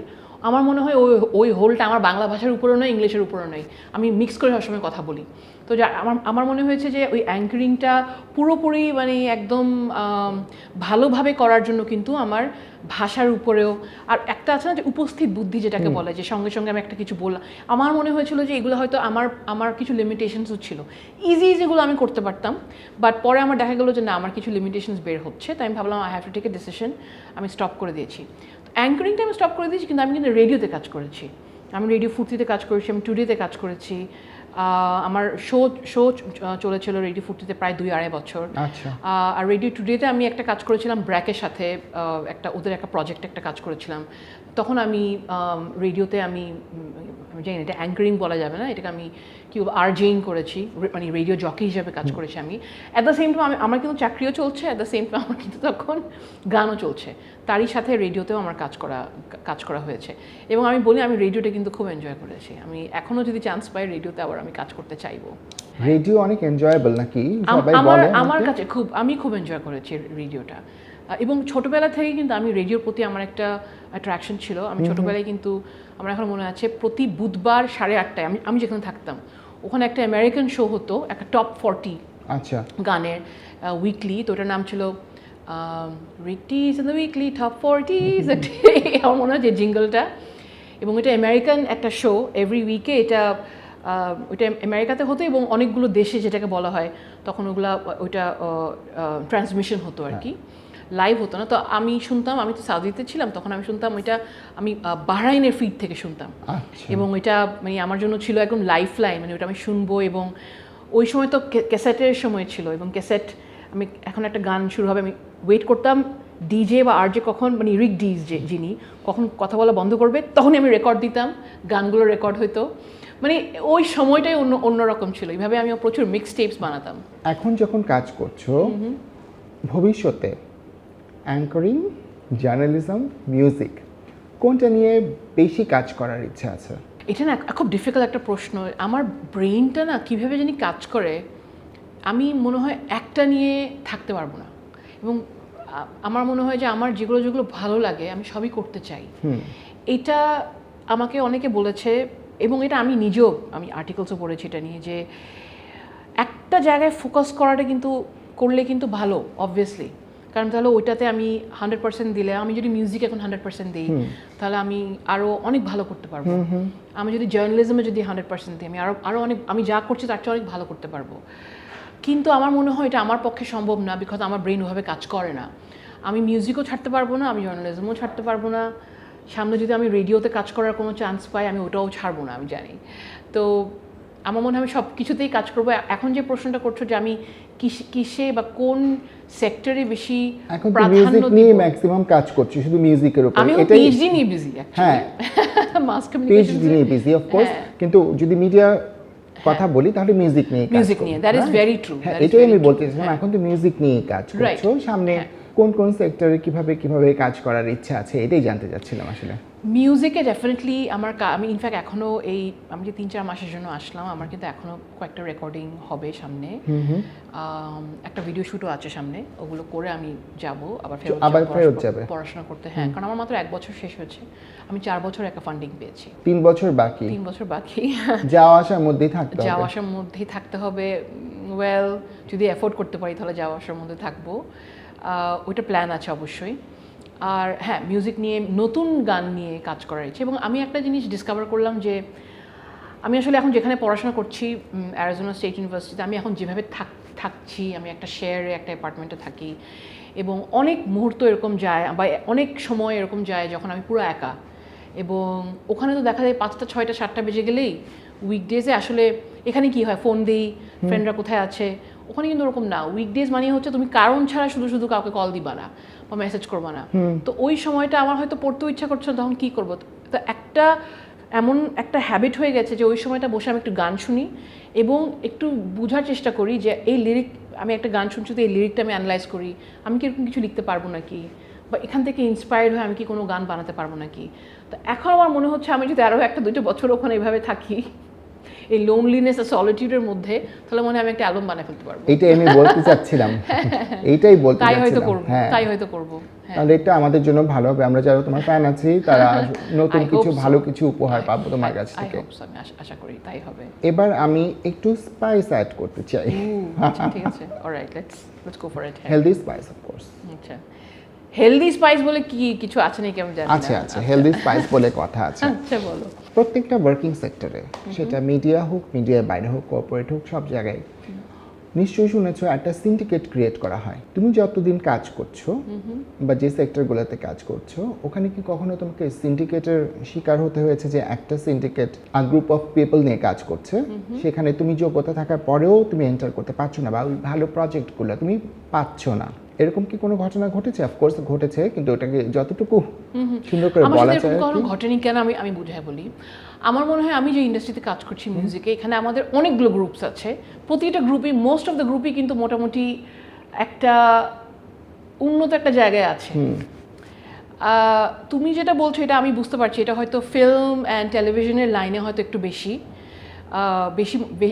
আমার মনে হয় ওই হোলটা আমার বাংলা ভাষার উপরেও নয়, ইংলিশের উপরেও নয়, আমি মিক্স করে সবসময় কথা বলি। তো আমার মনে হয়েছে যে ওই অ্যাঙ্কারিংটা পুরোপুরি একদম ভালোভাবে করার জন্য কিন্তু আমার ভাষার উপরেও, আর একটা আছে না যে উপস্থিত বুদ্ধি যেটাকে বলে, যে সঙ্গে সঙ্গে আমি একটা কিছু বললাম, আমার মনে হয়েছিল যে এগুলো হয়তো আমার কিছু লিমিটেশনসও ছিল। ইজিগুলো আমি করতে পারতাম, বাট পরে আমার দেখা গেলো যে না, আমার কিছু লিমিটেশনস বের হচ্ছে, তাই আমি ভাবলাম I have to take a decision, আমি স্টপ করে দিয়েছি। অ্যাঙ্কারিংটা আমি স্টপ করে দিয়েছি, কিন্তু আমি কিন্তু রেডিওতে কাজ করেছি, আমি রেডিও ফুর্তিতে কাজ করেছি, আমি টুডেতে কাজ করেছি। আমার শো চলেছিল রেডিও ফুর্তিতে প্রায় 2-2.5 বছর। আর রেডিও টুডেতে আমি একটা কাজ করেছিলাম ব্র্যাকের সাথে, ওদের একটা প্রজেক্টে একটা কাজ করেছিলাম। তখন আমি রেডিওতে আমি জানি না এটা অ্যাঙ্কারিং বলা যাবে না, এটাকে আমি কি আরজেইং করেছি, রেডিও জকি হিসেবে কাজ করেছি আমি। অ্যাট দ্য সেম টাইম আমার কিন্তু চাকরিও চলছে, অ্যাট দ্য সেম টাইম আমার কিন্তু তখন গানও চলছে, তারই সাথে রেডিওতেও আমার কাজ করা হয়েছে। এবং আমি বলি আমি রেডিওটা কিন্তু খুব এনজয় করেছি, আমি এখনও যদি চান্স পাই রেডিওতে আবার আমি কাজ করতে চাইবো। রেডিও অনেক এনজয়েবল নাকি? আমার কাছে আমি খুব এনজয় করেছি রেডিওটা। এবং ছোটোবেলা থেকে কিন্তু আমি রেডিওর প্রতি আমার একটা অ্যাট্রাকশন ছিল। আমি ছোটোবেলায় কিন্তু আমার এখন মনে আছে প্রতি বুধবার 8:30টায় আমি যেখানে থাকতাম ওখানে একটা আমেরিকান শো হতো, একটা টপ 40 গানের উইকলি, তো ওটার নাম ছিল রিটিজ in the weekly top 40s। আমার মনে হয় যে জিঙ্গলটা, এবং এটা আমেরিকান একটা শো, এভরি উইকে এটা আমেরিকাতে হতো এবং অনেকগুলো দেশে যেটাকে বলা হয় তখন ওইটা ট্রান্সমিশন হতো আর কি, লাইভ হতো না। তো আমি শুনতাম, আমি তো সাউদিতে ছিলাম তখন, আমি শুনতাম ওইটা আমি বাহরাইনের ফিড থেকে শুনতাম, এবং ওইটা আমার জন্য ছিল একদম লাইফ লাইন, ওইটা আমি শুনবো। এবং ওই সময় তো ক্যাসেটের সময় ছিল, এবং ক্যাসেট আমি এখন একটা গান শুরু হবে, আমি ওয়েট করতাম ডিজে বা আরজে কখন মানে রিক ডিজে যিনি কখন কথা বলা বন্ধ করবে তখনই আমি রেকর্ড দিতাম, গানগুলো রেকর্ড হতো, মানে ওই সময়টাই অন্যরকম ছিল। এইভাবে আমি প্রচুর মিক্স টেপস বানাতাম। এখন যখন কাজ করছো ভবিষ্যতে অ্যাঙ্করিং, জার্নালিজম, মিউজিক কোনটা নিয়ে বেশি কাজ করার ইচ্ছা আছে? এটা না খুব ডিফিকাল্ট একটা প্রশ্ন। আমার ব্রেইনটা না কীভাবে জানি কাজ করে, আমি মনে হয় একটা নিয়ে থাকতে পারবো না। এবং আমার মনে হয় যে আমার যেগুলো যেগুলো ভালো লাগে আমি সবই করতে চাই। এটা আমাকে অনেকে বলেছে এবং এটা আমি নিজেও আমি আর্টিকেলসও পড়েছি এটা নিয়ে, যে একটা জায়গায় ফোকাস করাটা কিন্তু করলে কিন্তু ভালো অবভিয়াসলি, কারণ তাহলে ওইটাতে আমি 100% দিলে, আমি যদি মিউজিক এখন 100% দিই তাহলে আমি আরও অনেক ভালো করতে পারবো। আমি যদি জার্নালিজমে যদি 100% দিই আমি আরও অনেক, আমি যা করছি তার চেয়ে অনেক ভালো করতে পারবো। কিন্তু আমার মনে হয় এটা আমার পক্ষে সম্ভব না, বিকজ আমার ব্রেন ওভাবে কাজ করে না। আমি মিউজিকও ছাড়তে পারবো না, আমি জার্নালিজমও ছাড়তে পারবো না। সামনে যদি আমি রেডিওতে কাজ করার কোনো চান্স পাই আমি ওটাও ছাড়বো না, আমি জানি। তো আমার মনে হয় আমি সব কিছুতেই কাজ করবো। এখন যে প্রশ্নটা করছো যে আমি কিসে বা কোন সেক্টরে বেশি প্রাধান্য নিয়ে ম্যাক্সিমাম কাজ করছি, শুধু মিউজিকের উপর। আমি পিএইচডি নিয়ে বিজি হ্যাঁ, মাস কমিউনিকেশন নিয়ে বিজি অফ কোর্স, কিন্তু যদি মিডিয়া কথা বলি তাহলে মিউজিক নিয়ে দ্যাট ইজ ভেরি ট্রু। হ্যাঁ, এটাই আমি বলতে চাইছিলাম। এখন তো মিউজিক নিয়ে কাজ করছো, সামনে কোন কোন সেক্টরে কিভাবে কাজ করার ইচ্ছা আছে এটাই জানতে চাচ্ছিলাম আসলে। মিউজিকে ডেফিনেটলি আমি ইনফ্যাক্ট এখনও আমি যে 3-4 মাসের জন্য আসলাম, আমার কিন্তু এখনও কয়েকটা রেকর্ডিং হবে সামনে, একটা ভিডিও শ্যুটও আছে সামনে, ওগুলো করে আমি যাব আবার ফেরত যাবে পড়াশোনা করতে। হ্যাঁ, কারণ আমার মাত্র 1 বছর শেষ হয়েছে, আমি 4 বছর একটা ফান্ডিং পেয়েছি, 3 বছর বাকি। যাওয়া আসার মধ্যেই থাকতে হবে। ওয়েল, যদি অ্যাফোর্ড করতে পারি তাহলে যাওয়া আসার মধ্যে থাকবো, ওইটা প্ল্যান আছে অবশ্যই। আর হ্যাঁ, মিউজিক নিয়ে নতুন গান নিয়ে কাজ করার ইচ্ছে। এবং আমি একটা জিনিস ডিসকভার করলাম যে আমি আসলে এখন যেখানে পড়াশোনা করছি অ্যারিজোনা স্টেট ইউনিভার্সিটিতে, আমি এখন যেভাবে থাকছি, আমি একটা শেয়ারে একটা অ্যাপার্টমেন্টে থাকি, এবং অনেক মুহূর্ত এরকম যায় বা অনেক সময় এরকম যায় যখন আমি পুরো একা, এবং ওখানে তো দেখা যায় 5টা 6টা 7টা বেজে গেলেই উইকডেজে আসলে এখানে কি হয়, ফোন দিই ফ্রেন্ডরা কোথায় আছে, ওখানে কিন্তু ওরকম না। উইকডেজ মানে হচ্ছে তুমি কারণ ছাড়া শুধু কাউকে কল দিবা না বা মেসেজ করবা না। তো ওই সময়টা আমার হয়তো পড়তেও ইচ্ছা করছে না, তখন কী করবো। তো এমন একটা হ্যাবিট হয়ে গেছে যে ওই সময়টা বসে আমি একটু গান শুনি এবং একটু বোঝার চেষ্টা করি যে এই লিরিক, আমি একটা গান শুনছি তো এই লিরিকটা আমি অ্যানালাইজ করি, আমি কি এরকম কিছু লিখতে পারবো নাকি, বা এখান থেকে ইন্সপায়ার্ড হয়ে আমি কি কোনো গান বানাতে পারবো নাকি। তো এখন আমার মনে হচ্ছে আমি যদি আরও 1-2 বছর ওখানে এভাবে থাকি এই লোনলিনেস আর সলিটিউডের মধ্যে, তাহলে মনে হয় আমি একটা অ্যালবাম বানাতে ফেলতে পারবো। এইটাই আমি বলতে চাচ্ছিলাম, এইটাই বলতে চাচ্ছিলাম। তাই হয়তো করব। তাহলে এটা আমাদের জন্য ভালো হবে, আমরা যারা তোমার ফ্যান আছি তারা নতুন কিছু ভালো কিছু উপহার পাবো তোমার কাছ থেকে। আমি আশা করি তাই হবে। এবার আমি একটু স্পাইস অ্যাড করতে চাই। ঠিক আছে, alright, let's go for it. Healthy spice of course. আচ্ছা, হেলদি স্পাইস বলে কি কিছু আছে নাকি আমি জানি না। আচ্ছা, হেলদি স্পাইস বলে কথা আছে। আচ্ছা, বলো। প্রত্যেকটা ওয়ার্কিং সেক্টরে, সেটা মিডিয়া হোক, মিডিয়ার বাইরে হোক, কর্পোরেট হোক, সব জায়গায় নিশ্চয়ই শুনেছো একটা সিন্ডিকেট ক্রিয়েট করা হয়। তুমি যতদিন কাজ করছো বা যে সেক্টরগুলোতে কাজ করছো, ওখানে কি কখনো তোমাকে সিন্ডিকেটের শিকার হতে হয়েছে যে একটা সিন্ডিকেট গ্রুপ অফ পিপল নিয়ে কাজ করছে, সেখানে তুমি যোগ্যতা থাকার পরেও তুমি এন্টার করতে পারছো না বা ওই ভালো প্রজেক্টগুলো তুমি পাচ্ছ না, এরকম কি কোনো ঘটনা ঘটেছে? অফকোর্স ঘটেছে, কিন্তু ওটাকে যতটুকু সুন্দর করে বলা যায়। কোনো ঘটেনি কেন আমি বুঝাই বলি। আমার মনে হয় আমি যে ইন্ডাস্ট্রিতে কাজ করছি মিউজিকে, এখানে আমাদের অনেকগুলো গ্রুপস আছে, প্রতিটা গ্রুপই, মোস্ট অফ দ্য গ্রুপই কিন্তু মোটামুটি একটা উন্নত একটা জায়গায় আছে। তুমি যেটা বলছো এটা আমি বুঝতে পারছি, এটা হয়তো ফিল্ম অ্যান্ড টেলিভিশনের লাইনে হয়তো একটু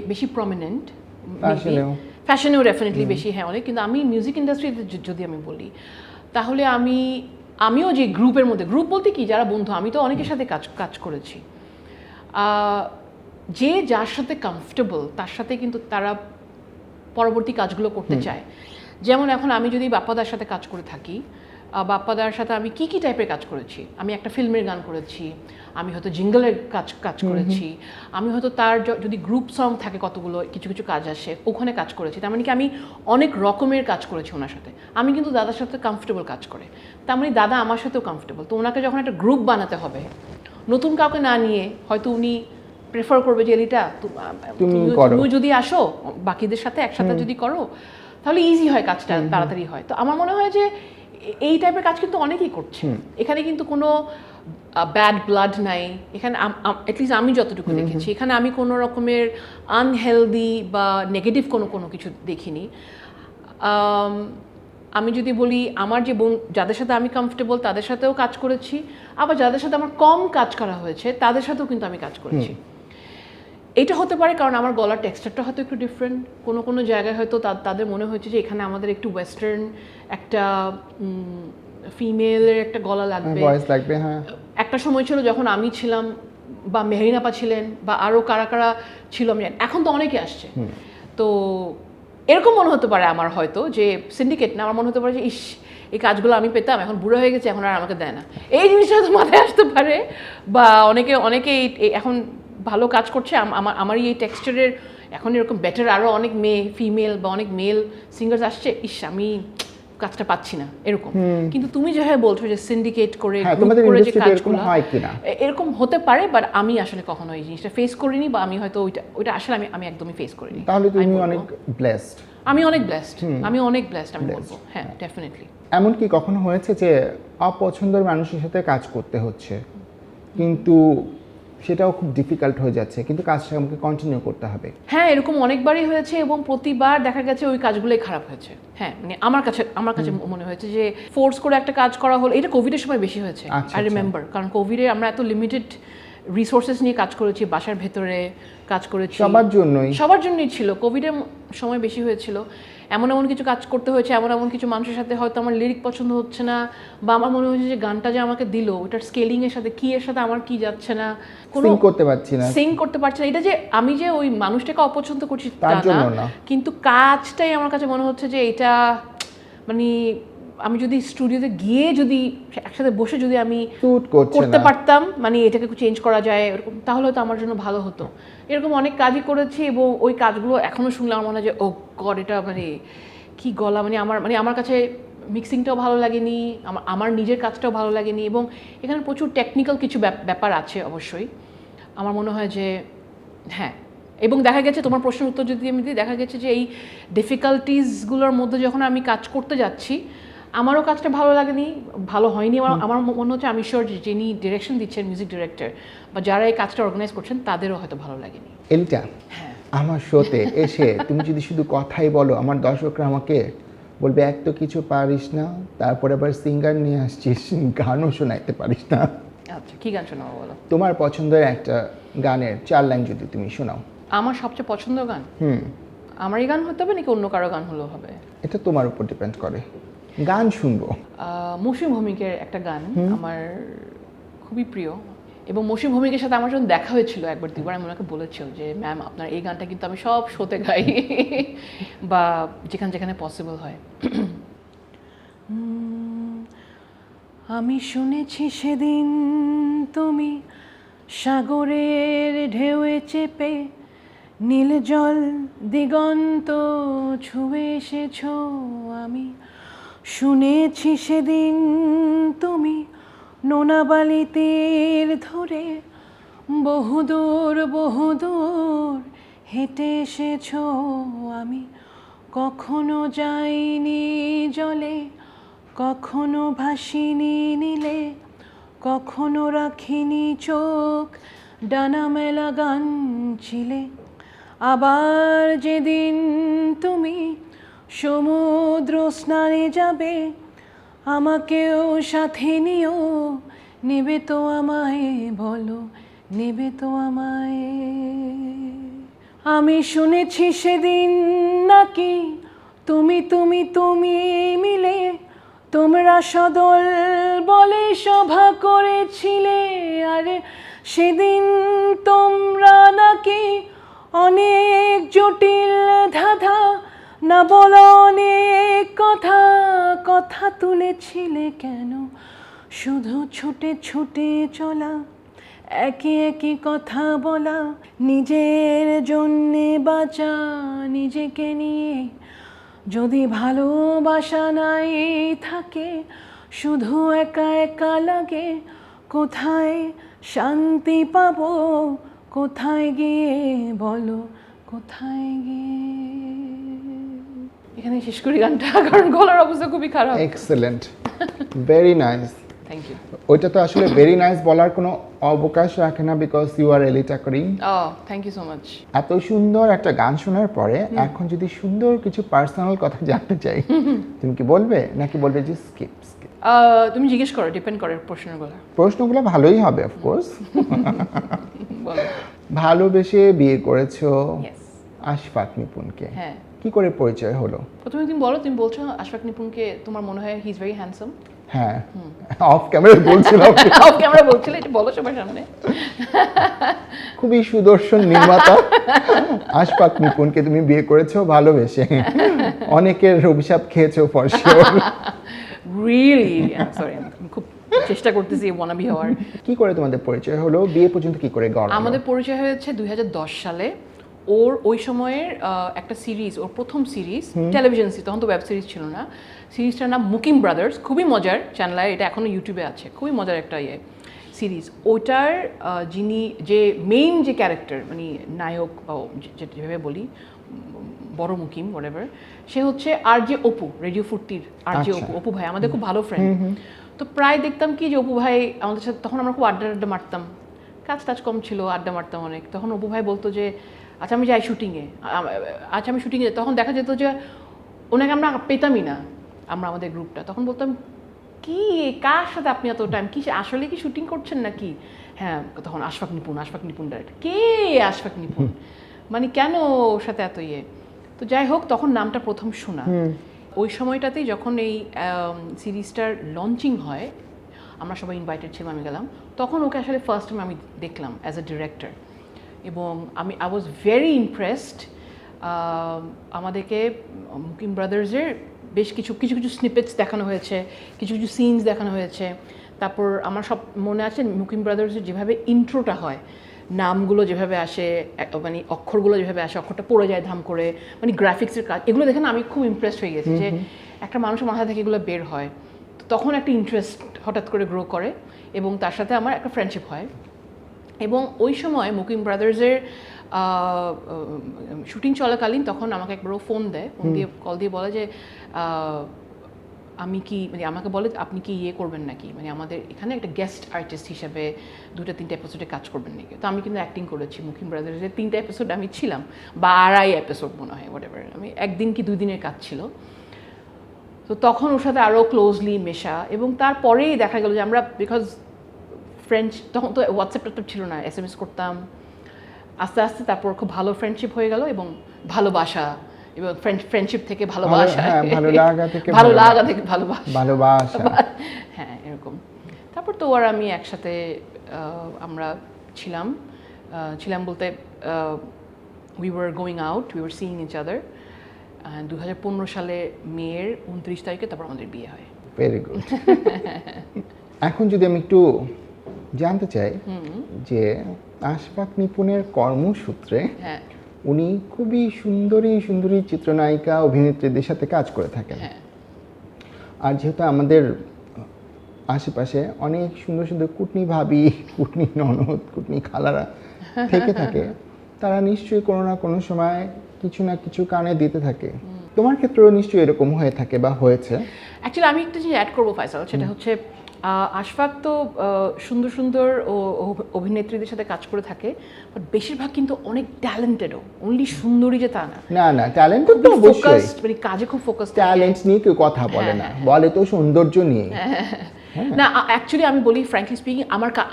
বেশি প্রমিনেন্ট, ফ্যাশনেও ডেফিনেটলি বেশি, হ্যাঁ অনেক। কিন্তু আমি মিউজিক ইন্ডাস্ট্রিতে যদি আমি বলি, তাহলে আমিও যে গ্রুপের মধ্যে, গ্রুপ বলতে কি যারা বন্ধু, আমি তো অনেকের সাথে কাজ করেছি, যে যার সাথে কমফর্টেবল তার সাথে কিন্তু তারা পরবর্তী কাজগুলো করতে চায়। যেমন এখন আমি যদি বাপ্পাদার সাথে কাজ করে থাকি, বাপ্পাদার সাথে আমি কি টাইপের কাজ করেছি, আমি একটা ফিল্মের গান করেছি, আমি হয়তো জিঙ্গলের কাজ করেছি, আমি হয়তো তার যদি গ্রুপ সং থাকে কতগুলো কিছু কাজ আসে ওখানে কাজ করেছি। তার মানে কি আমি অনেক রকমের কাজ করেছি ওনার সাথে। আমি কিন্তু দাদার সাথে কমফর্টেবল কাজ করে, তার মানে দাদা আমার সাথেও কমফর্টেবল। তো ওনাকে যখন একটা গ্রুপ বানাতে হবে, নতুন কাউকে না নিয়ে, হয়তো উনি প্রেফার করবে যে এলিটা তুমি যদি আসো বাকিদের সাথে একসাথে যদি করো তাহলে ইজি হয়, কাজটা তাড়াতাড়ি হয়। তো আমার মনে হয় যে এই টাইপের কাজ কিন্তু অনেকেই করছে। এখানে কিন্তু কোনো ব্যাড ব্লাড নাই এখানে, অ্যাটলিস্ট আমি যতটুকু দেখেছি এখানে আমি কোনো রকমের আনহেলদি বা নেগেটিভ কোনো কিছু দেখিনি। আমি যদি বলি আমার যে যাদের সাথে আমি কমফোর্টেবল তাদের সাথেও কাজ করেছি, আবার যাদের সাথে আমার কম কাজ করা হয়েছে তাদের সাথেও কিন্তু আমি কাজ করেছি। এটা হতে পারে কারণ আমার গলার টেক্সচারটা হয়তো একটু ডিফারেন্ট, কোনো জায়গায় হয়তো তাদের মনে হয়েছে যে এখানে আমাদের একটু ওয়েস্টার্ন একটা ফিমেলের একটা গলা লাগবে, ভয়েস লাগবে। হ্যাঁ, একটা সময় ছিল যখন আমি ছিলাম বা মেহরিন আপা ছিলেন বা আরও কারা ছিল আমি জানি, এখন তো অনেকে আসছে। তো এরকম মনে হতে পারে আমার হয়তো যে সিন্ডিকেট না, আমার মনে হতে পারে যে ইস এই কাজগুলো আমি পেতাম, এখন বুড়ো হয়ে গেছে, এখন আর আমাকে দেয় না, এই জিনিসটা হয়তো মাথায় আসতে পারে। বা অনেকে এখন ভালো কাজ করছে আমারই এই টেক্সচারের, এখন এরকম বেটার আরও অনেক ফিমেল বা অনেক মেল সিঙ্গার্স আসছে, ইস আমি কাজটা পাচ্ছি না এরকম। কিন্তু তুমি যেভাবে বলছো যে সিন্ডিকেট করে যে কাজগুলো এরকম হতে পারে, বাট আমি আসলে কখনো এই জিনিসটা ফেস করিনি, বা আমি হয়তো ওইটা আসলে আমি একদমই ফেস করিনি। তাহলে তুমি অনেক ব্লেসড। আমি অনেক ব্লেসড, আমি বলবো, হ্যাঁ ডেফিনেটলি। এমন কি কখনো হয়েছে যে অপছন্দের মানুষের সাথে কাজ করতে হচ্ছে, কিন্তু সেটাও খুব ডিফিকাল্ট হয়ে যাচ্ছে, কিন্তু কাজটা আমাকে কন্টিনিউ করতে হবে? হ্যাঁ, এরকম অনেকবারই হয়েছে এবং প্রতিবার দেখা গেছে ওই কাজগুলোই খারাপ হয়েছে। হ্যাঁ, মানে আমার কাছে মনে হয়েছে যে ফোর্স করে একটা কাজ করা হলো, এটা কোভিডের সময় বেশি হয়েছে। আই রিমেম্বার, কারণ কোভিডে আমরা এত লিমিটেড রিসোর্সেস নিয়ে কাজ করেছি, বাসার ভেতরে কাজ করেছি, সবার জন্যই ছিল। কোভিডের সময় বেশি হয়েছিল, এমন কিছু কাজ করতে হয়েছে, এমন কিছু মানুষের সাথে হয়তো আমার লিরিক পছন্দ হচ্ছে না, বা আমার মনে হয়েছে যে গানটা যে আমাকে দিল ওটার স্কেলিং এর সাথে কি এর সাথে আমার কি যাচ্ছে না, সিং করতে পারছি না। এটা যে আমি যে ওই মানুষটাকে অপছন্দ করছি তা না, কিন্তু কাজটাই আমার কাছে মনে হচ্ছে যে এটা মানে আমি যদি স্টুডিওতে গিয়ে যদি একসাথে বসে যদি আমি করতে পারতাম, মানে এটাকে চেঞ্জ করা যায় এরকম, তাহলে হয়তো আমার জন্য ভালো হতো। এরকম অনেক কাজই করেছি এবং ওই কাজগুলো এখনো শুনলে আমার মনে হয় যে ও গড, এটা মানে কি গলা, আমার কাছে মিক্সিংটাও ভালো লাগেনি, আমার নিজের কাজটাও ভালো লাগেনি। এবং এখানে প্রচুর টেকনিক্যাল কিছু ব্যাপার আছে অবশ্যই, আমার মনে হয় যে হ্যাঁ। এবং দেখা গেছে তোমার প্রশ্নের উত্তর যদি আমি দিই, দেখা গেছে যে এই ডিফিকাল্টিসগুলোর মধ্যে যখন আমি কাজ করতে যাচ্ছি আমারও কাজটা ভালো হয়নি। আমার মনে হচ্ছে আমি শিওর যিনি ডিরেকশন দিচ্ছেন, মিউজিক ডিরেক্টর বা যারা এই কাজটা অর্গানাইজ করছেন তাদেরও হয়তো ভালো লাগেনি। এলিটা, আমার শোতে এসে তুমি যদি শুধু কথাই বলো, আমার দর্শকরা আমাকে বলবে এক তো কিছু পারিস না, তারপরে আবার সিঙ্গার নিয়ে আসছিস, গানও শোনাইতে পারিস না। আচ্ছা, কি গান শোনাবো বলো? তোমার পছন্দের একটা গানের 4 লাইন যদি তুমি শোনাও। আমার সবচেয়ে পছন্দের গান? আমার এই গান হতে হবে নাকি অন্য কারো গান হলেও হবে? এটা তোমার উপর ডিপেন্ড করে। গান শুনবো। মৌসুমী ভৌমিকের একটা গান আমার খুবই প্রিয়, এবং মৌসুমী ভৌমিকের সাথে আমার যখন দেখা হয়েছিল একবার দুবার, আমি ওনাকে বলেছিল যে ম্যাম আপনার এই গানটা কিন্তু আমি সব শোতে গাই বা যেখানে পসিবল হয়। আমি শুনেছি সেদিন তুমি সাগরের ঢেউয়ে চেপে নীল জল দিগন্ত ছুঁয়ে এসেছো। আমি শুনেছি সেদিন তুমি নোনাবালি তীর ধরে বহুদূর হেঁটে এসেছো। আমি কখনো যাইনি জলে, কখনো ভাসিনি নীলে, কখনো রাখিনি চোখ ডানা মেলা গান ছিলে। আবার যেদিন তুমি সমুদ্র স্নানে যাবে, আমাকেও সাথে নিও, নেবে তো আমায়, বলো নেবে তো আমায়। আমি শুনেছি সেদিন নাকি তুমি মিলে তোমরা সদল বলে সভা করেছিলে। আরে সেদিন তোমরা নাকি অনেক জটিল ধাঁধা না বলা অনেক কথা তুলেছিলে। কেন শুধু ছুটে চলা, একই কথা বলা, নিজের জন্যে বাঁচা নিজেকে নিয়ে। যদি ভালোবাসা নাই থাকে, শুধু একা লাগে, কোথায় শান্তি পাবো, কোথায় গিয়ে বলো, কোথায় গিয়ে। এখানে শেষ করি গানটা, কারণ গলার অবস্থা খুবই খারাপ। Excellent. Very nice. Thank you. ওইটা তো আসলে ভেরি নাইস বলার কোনো অবকাশ রাখে না, because you are Elita Karim. Thank you so much. এত সুন্দর একটা গান শোনার পরে এখন যদি সুন্দর কিছু পার্সোনাল কথা জানতে চাই, তুমি কি বলবে নাকি বলবে যে স্কিপ স্কিপ? তুমি জিজ্ঞেস করো, ডিপেন্ড করে প্রশ্নগুলো। প্রশ্নগুলো ভালোই হবে অফকোর্স। বলো। ভালোবেসে বিয়ে করেছো Yes. আশফাক নিপুণকে, হ্যাঁ। কি করে পরিচয় হলো? প্রথমে তুমি বলো, তুমি বলছো আশফাক নিপুণকে তোমার মনে হয় হি ইজ ভেরি হ্যান্ডসাম। হ্যাঁ, অফ ক্যামেরা বলছিলাম। অফ ক্যামেরা বলছিলে, এটা বলো সবার সামনে। খুবই সুদর্শন নির্মাতা আশফাক নিপুণকে তুমি বিয়ে করেছো ভালোবেসে, অনেকের অভিশাপ খেয়েছো ফর শিওর। রিয়েলি সরি, আমি খুব চেষ্টা করতেছি ওয়ানাবি হওয়ার। কি করে তোমাদের পরিচয় হলো, বিয়ে পর্যন্ত কি করে গড়ালো? আমাদের পরিচয় হয়েছে 2010 সালে। ওর ওই সময়ের একটা সিরিজ, ওর প্রথম সিরিজ, টেলিভিশন সিরিজ, তখন তো ওয়েব সিরিজ ছিল না। সিরিজটার নাম মুকিম ব্রাদার্স, খুবই মজার চ্যানেলে, এটা এখনও ইউটিউবে আছে, খুবই মজার একটা সিরিজ। ওটার যিনি যে মেইন যে ক্যারেক্টার, মানে নায়ক বা যেভাবে বলি বড় মুকিম হোয়াটএভার, সে হচ্ছে আর জে অপু, রেডিও 40-র আর জে অপু। অপু ভাই আমাদের খুব ভালো ফ্রেন্ড। তো প্রায় দেখতাম কি যে অপু ভাই আমাদের সাথে, তখন আমরা খুব আড্ডা মারতাম, কাজ টাজ কম ছিল, আড্ডা মারতাম অনেক। তখন অপু ভাই বলতো যে আচ্ছা আমি যাই শুটিংয়ে, আচ্ছা আমি শুটিংয়ে যাই। তখন দেখা যেত যে ওনাকে আমরা পেতামই না, আমরা আমাদের গ্রুপটা। তখন বলতাম কি কার সাথে আপনি এত টাইম, কি আসলে কি শুটিং করছেন নাকি? হ্যাঁ। তখন আশফাক নিপুণ, আশফাক নিপুণ ডাইরেক্ট, কে আশফাক নিপুণ, মানে কেন ওর সাথে এত তো যাই হোক, তখন নামটা প্রথম শোনা। ওই সময়টাতেই যখন এই সিরিজটার লঞ্চিং হয়, আমরা সবাই ইনভাইটেড ছিলাম, আমি গেলাম। তখন ওকে আসলে ফার্স্ট টাইম আমি দেখলাম অ্যাজ এ ডিরেক্টর, এবং আই ওয়াজ ভেরি ইমপ্রেসড। আমাদেরকে মুকিম ব্রাদার্সের বেশ কিছু স্নিপেটস দেখানো হয়েছে, কিছু সিনস দেখানো হয়েছে। তারপর আমার সব মনে আছে মুকিম ব্রাদার্সের যেভাবে ইন্ট্রোটা হয়, নামগুলো যেভাবে আসে, মানে অক্ষরগুলো যেভাবে আসে, অক্ষরটা পড়ে যায় ধাম করে, মানে গ্রাফিক্সের কাজ, এগুলো দেখে না আমি খুব ইমপ্রেসড হয়ে গেছি যে একটা মানুষের মাথা থেকে এগুলো বের হয়। তো তখন একটা ইন্টারেস্ট হঠাৎ করে গ্রো করে, এবং তার সাথে আমার একটা ফ্রেন্ডশিপ হয়। এবং ওই সময় মুকিম ব্রাদার্সের শুটিং চলাকালীন তখন আমাকে একবার ফোন দেয়, কল দিয়ে বলে যে আমি কি, মানে আমাকে বলে আপনি কি করবেন নাকি, মানে আমাদের এখানে একটা গেস্ট আর্টিস্ট হিসেবে 2-3 এপিসোডে কাজ করবেন নাকি। তো আমি কিন্তু অ্যাক্টিং করেছি মুকিম ব্রাদার্সের 3 এপিসোড আমি ছিলাম, বা 2.5 এপিসোড মনে হয়, হোয়াটএভার, আমি 1 দিন কি 2 দিনের কাজ ছিল। তো তখন ওর সাথে আরও ক্লোজলি মেশা, এবং তারপরেই দেখা গেল যে আমরা, বিকজ ফ্রেন্ডস, তখন তো হোয়াটসঅ্যাপটা ছিল না, SMS করতাম, আস্তে আস্তে তারপর খুব ভালো ফ্রেন্ডশিপ হয়ে গেল, এবং ভালোবাসা, এবং ফ্রেন্ডশিপ থেকে ভালোবাসা, ভালো লাগা থেকে ভালোবাসা, হ্যাঁ এরকম। তারপর তো আর আমি একসাথে আমরা ছিলাম বলতে we were going out, we were seeing each other. 2015 সালে মের 29 তারিখে তারপর আমাদের বিয়ে হয়। Very good. এখন যদি আমি একটু জানতে চাই যে আশফাক নিপুণের কর্মসূত্রে উনি খুবই সুন্দরী চিত্রনায়িকা অভিনেত্রীদের সাথে কাজ করে থাকেন, আর যেহেতু আমাদের আশেপাশে অনেক সুন্দর কুটনি ভাবি, কুটনি ননদ, কুটনি খালারা থেকে থাকে, তারা নিশ্চয়ই কোনো না কোনো সময় কিছু না কিছু কানে দিতে থাকে। তোমার ক্ষেত্রেও নিশ্চয়ই এরকম হয়ে থাকে বা হয়েছে। অ্যাকচুয়ালি আমি একটা জিনিস অ্যাড করবো ফাইসাল, সেটা হচ্ছে আশফাক তো সুন্দর অভিনেত্রীদের সাথে কাজ করে থাকে, বাট বেশিরভাগ কিন্তু অনেক ট্যালেন্টেডও, অনলি সুন্দরী যে তা না, ট্যালেন্টেড তো অবশ্যই, মানে কাজে খুব ফোকাস। ট্যালেন্ট নিয়ে কেউ কথা বলে না, বলে তো সৌন্দর্য নিয়ে। না অ্যাকচুয়ালি আমি বলি ফ্র্যাঙ্কলি স্পিকিং,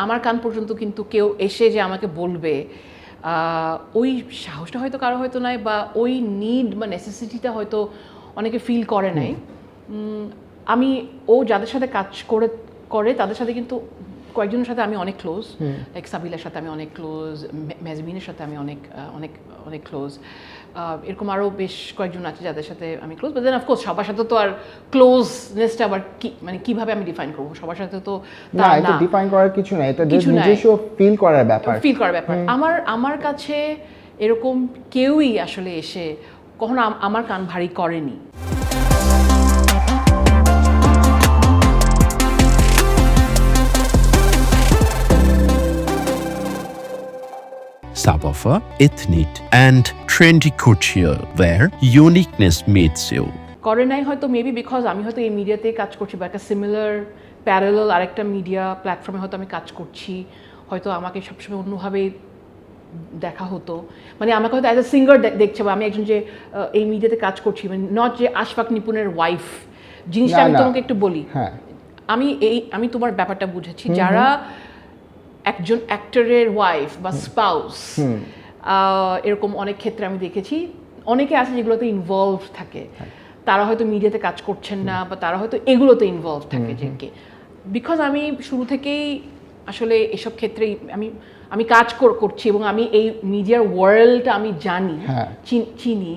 আমার কান পর্যন্ত কিন্তু কেউ এসে যে আমাকে বলবে, ওই সাহসটা হয়তো কারো হয়তো নাই, বা ওই নিড বা নেসেসিটিটা হয়তো অনেকে ফিল করে নাই। আমি যাদের সাথে কাজ করে তাদের সাথে কিন্তু কয়েকজনের সাথে আমি অনেক ক্লোজ, লাইক সাবিলার সাথে আমি অনেক ক্লোজ, মেজবিনের সাথে আমি অনেক অনেক অনেক ক্লোজ, এরকম আরও বেশ কয়েকজন আছে যাদের সাথে আমি ক্লোজ। বাট দেন অফকোর্স সবার সাথে তো আর ক্লোজনেসটা আবার কি, মানে কিভাবে আমি ডিফাইন করবো, সবার সাথে তো না, এটা ডিফাইন করার কিছু না, এটা নিজস্ব ফিল করার ব্যাপার। আমার কাছে এরকম কেউই আসলে এসে কখনো আমার কান ভারী করেনি। Subwoofer, ethnic and trendy couture where uniqueness meets you. করে নাই হয়তো মেবি বিকজ আমি হয়তো এই মিডিয়াতেই কাজ করছি বা একটা সিমিলার প্যারালাল আরেকটা মিডিয়া প্ল্যাটফর্মে হয়তো আমি কাজ করছি, হয়তো আমাকে সবসময় অন্যভাবে দেখা হতো, মানে আমাকে হয়তো অ্যাজ এ সিঙ্গার দেখছে, বা আমি একজন যে এই মিডিয়াতে কাজ করছি, মানে নট যে আশফাক নিপুণের ওয়াইফ জিনিসটা। আমি তোমাকে একটু বলি, আমি তোমার ব্যাপারটা বুঝেছি, যারা একজন অ্যাক্টরের ওয়াইফ বা স্পাউস, এরকম অনেক ক্ষেত্রে আমি দেখেছি অনেকে আছে যেগুলোতে ইনভলভ থাকে, তারা হয়তো মিডিয়াতে কাজ করছেন না বা তারা হয়তো এগুলোতে ইনভলভ থাকে, যে বিকজ আমি শুরু থেকেই আসলে এসব ক্ষেত্রেই আমি কাজ করছি এবং আমি এই মিডিয়ার ওয়ার্ল্ডটা আমি জানি, চিনি,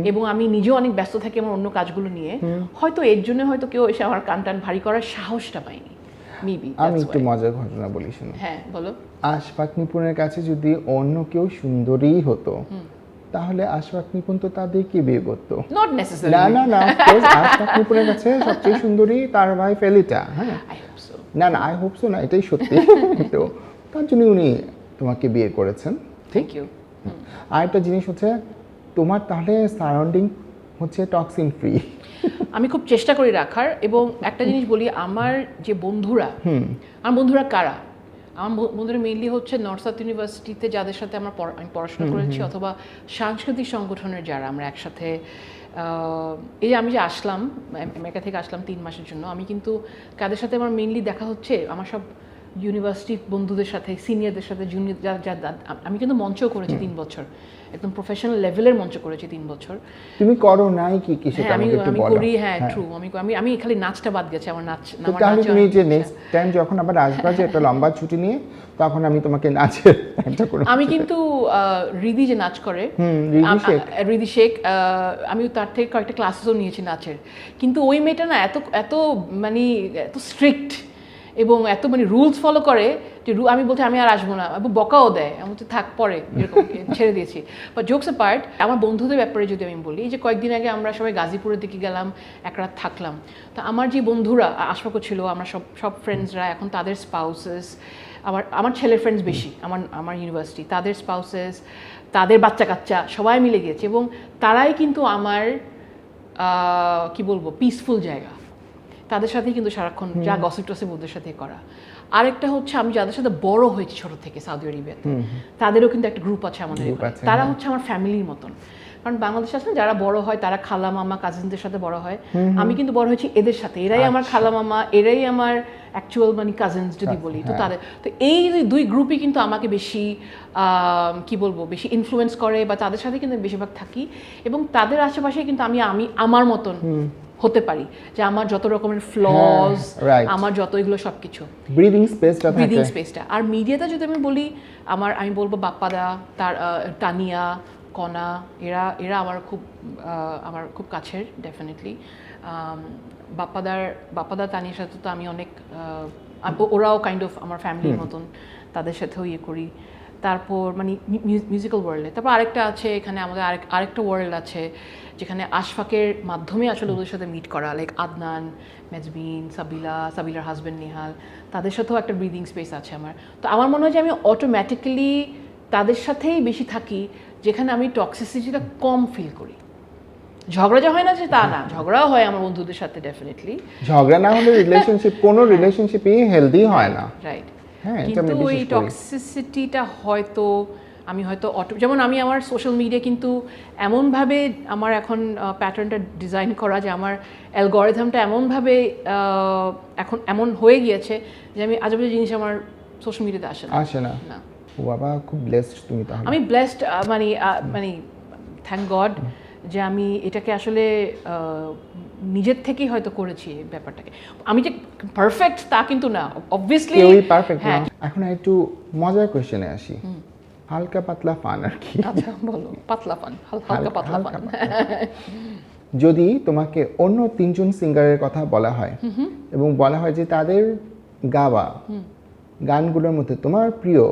এবং আমি নিজেও অনেক ব্যস্ত থাকি আমার অন্য কাজগুলো নিয়ে, হয়তো এর জন্য হয়তো কেউ এসে আমার কান ভারী করার সাহসটা পায়নি। আমি একটু মজার ঘটনা বলি, শুনো। হ্যাঁ বলো। আশফাক নিপুণের কাছে যদি অন্য কেউ সুন্দরী হতো, তাহলে আশফাক নিপুণ তো তাদেরকে বিয়ে করতো। Not necessary. না আশফাক নিপুণের কাছে সবচেয়ে সুন্দরী তার ভাই ফেলিটা। হ্যাঁ, আই হোপ সো না, এটাই সত্যি। তো তার জন্য উনি তোমাকে বিয়ে করেছেন। Thank you. আর একটা জিনিস হচ্ছে, তোমার তাহলে সারাউন্ডিং হচ্ছে টক্সিন ফ্রি। আমি খুব চেষ্টা করি রাখার, এবং একটা জিনিস বলি, আমার যে বন্ধুরা, আমার বন্ধুরা কারা, আমার বন্ধুরা মেইনলি হচ্ছে নর্থ সাউথ ইউনিভার্সিটিতে যাদের সাথে আমি পড়াশোনা করেছি, অথবা সাংস্কৃতিক সংগঠনের যারা আমরা একসাথে, এই যে আমি যে আসলাম আমেরিকা থেকে আসলাম 3 মাসের জন্য, আমি কিন্তু কাদের সাথে আমার মেইনলি দেখা হচ্ছে, আমার সব ইউনিভার্সিটির বন্ধুদের সাথে, সিনিয়রদের সাথে, জুনিয়র আমি কিন্তু মঞ্চও করেছি 3 বছর, একদম প্রফেশনাল লেভেলের মঞ্চ করেছি 3 বছর। তুমি করো নাই কি কি সেটা আমাকে একটু বলো। আমি করি, হ্যাঁ ট্রু, আমি খালি নাচটা বাদ গেছে, আমার নাচ। তাহলে তুমি যে নেক্সট টাইম যখন আবার আসবা, যে একটা লম্বা ছুটি নিয়ে, তখন আমি তোমাকে নাচের একটা করব। আমি কিন্তু রিদি যে নাচ করে, রিদি শেখ, আমি তার থেকে কয়েকটা ক্লাসেসও নিয়েছি নাচের, কিন্তু ওই মেয়েটা না এত মানে এত স্ট্রিক্ট এবং এত মানে রুলস ফলো করে যে আমি বলছি আমি আর আসবো না, বকাও দেয়, আমি তো থাক পরে, এরকম ছেড়ে দিয়েছি। বা জোকস অ্যাপার্ট, আমার বন্ধুদের ব্যাপারে যদি আমি বলি, যে কয়েকদিন আগে আমরা সবাই গাজীপুরের দিকে গেলাম, এক রাত থাকলাম, তো আমার যে বন্ধুরা, আশফাকও ছিল, আমরা সব ফ্রেন্ডসরা এখন তাদের স্পাউসেস, আমার ছেলের ফ্রেন্ডস বেশি, আমার ইউনিভার্সিটি, তাদের স্পাউসেস, তাদের বাচ্চা কাচ্চা সবাই মিলে গিয়েছে, এবং তারাই কিন্তু আমার কি বলবো পিসফুল জায়গা, তাদের সাথেই কিন্তু সারাক্ষণ যা গসিপ টসিপ ওদের সাথে করা। আরেকটা হচ্ছে, আমি যাদের সাথে বড় হয়েছি ছোট থেকে সৌদি আরবিয়াতে, তাদেরও কিন্তু একটা গ্রুপ আছে আমাদের, তারা হচ্ছে আমার ফ্যামিলির মতন। কারণ বাংলাদেশে আছে যারা বড় হয় তারা খালা মামা কাজিনদের সাথে বড় হয়, আমি কিন্তু বড় হয়েছি এদের সাথে, এরাই আমার খালা মামা, এরাই আমার অ্যাকচুয়াল মানে কাজিনস যদি বলি। তো তো এই দুই গ্রুপই কিন্তু আমাকে বেশি কি বলবো বেশি ইনফ্লুয়েন্স করে, বা তাদের সাথে কিন্তু বেশিরভাগ থাকি, এবং তাদের আশেপাশে কিন্তু আমি আমার মতন হতে পারি, যে আমার যত রকমের ফ্লস, আমার যত এগুলো সবকিছু, ব্রিদিং স্পেসটা। আর মিডিয়াতে যদি আমি বলি, আমি বলবো বাপ্পাদা, তার তানিয়া, কণা, এরা আমার খুব কাছের, ডেফিনেটলি। বাপ্পাদা তানিয়ার সাথে তো আমি অনেক, ওরাও কাইন্ড অফ আমার ফ্যামিলির মতন, তাদের সাথেও ইয়ে করি। তারপর মানে মিউজিক্যাল ওয়ার্ল্ডে, তারপর আরেকটা আছে এখানে আমাদের আরেকটা ওয়ার্ল্ড আছে যেখানে আশফাকের মাধ্যমে আসলে ওদের সাথে মিট করা, লাইক আদনান, মেজবিন, সাবিলার হাজব্যান্ড নিহাল, তাদের সাথেও একটা ব্রিদিং স্পেস আছে আমার। তো আমার মনে হয় যে আমি অটোমেটিক্যালি তাদের সাথেই বেশি থাকি, যেখানে আমি টক্সিসিটিটা কম ফিল করি। ঝগড়া যা হয় না যে তা না, ঝগড়াও হয় আমার বন্ধুদের সাথে, ডেফিনেটলি। ঝগড়া না হলে রিলেশনশিপ, কোনো রিলেশনশিপই হেলদি হয় না, রাইট। কিন্তু ওই টক্সিসিটিটা হয়তো আমি যেমন আমি আমার সোশ্যাল মিডিয়া কিন্তু এমনভাবে আমার এখন প্যাটার্নটা ডিজাইন করা, যে আমার অ্যালগরিদমটা এমনভাবে এখন এমন হয়ে গিয়েছে যে আমি আজেবাজে জিনিস আমার সোশ্যাল মিডিয়াতে আসে না। ও বাবা, খুব ব্লেসড তুমি তাহলে। আমি ব্লেসড, মানে থ্যাংক গড যে আমি এটাকে আসলে নিজের থেকেই হয়তো করেছি ব্যাপারটাকে। আমি যে পারফেক্ট তা কিন্তু না, অবভিয়াসলি কেউই পারফেক্ট না। এখন একটু মজার কোশ্চেনে আসি, হালকা পাতলা ফান আর কি। আচ্ছা বলো, পাতলা ফান, হালকা পাতলা ফান। যদি তোমাকে অন্য 3জন সিঙ্গারের কথা বলা হয় এবং বলা হয় যে তাদের গাওয়া গানগুলোর মধ্যে তোমার প্রিয়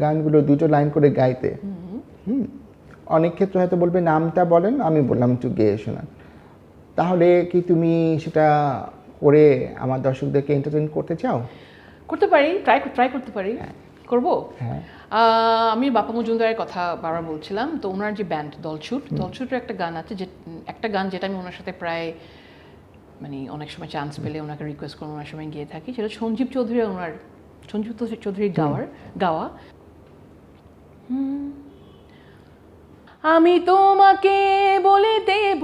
গানগুলো 2টো লাইন করে গাইতে, অনেক ক্ষেত্রে হয়তো বলবে নামটা বলেন, আমি বললাম একটু গেয়ে শোনান, তাহলে কি তুমি সেটা করে আমার দর্শকদেরকে এন্টারটেইন করতে চাও? করতে পারি, ট্রাই করতে পারি। করব? হ্যাঁ। আমি বাপ্পা মজুমদারের কথা বারবার বলছিলাম, তো ওনার যে ব্যান্ড দলছুটের একটা গান আছে, যে একটা গান যেটা আমি ওনার সাথে প্রায় মানে অনেক সময় চান্স পেলে ওনাকে রিকোয়েস্ট করে ওনার সময় গিয়ে থাকি, সেটা সঞ্জীব চৌধুরীর গাওয়া আমি তোমাকে বলে দেব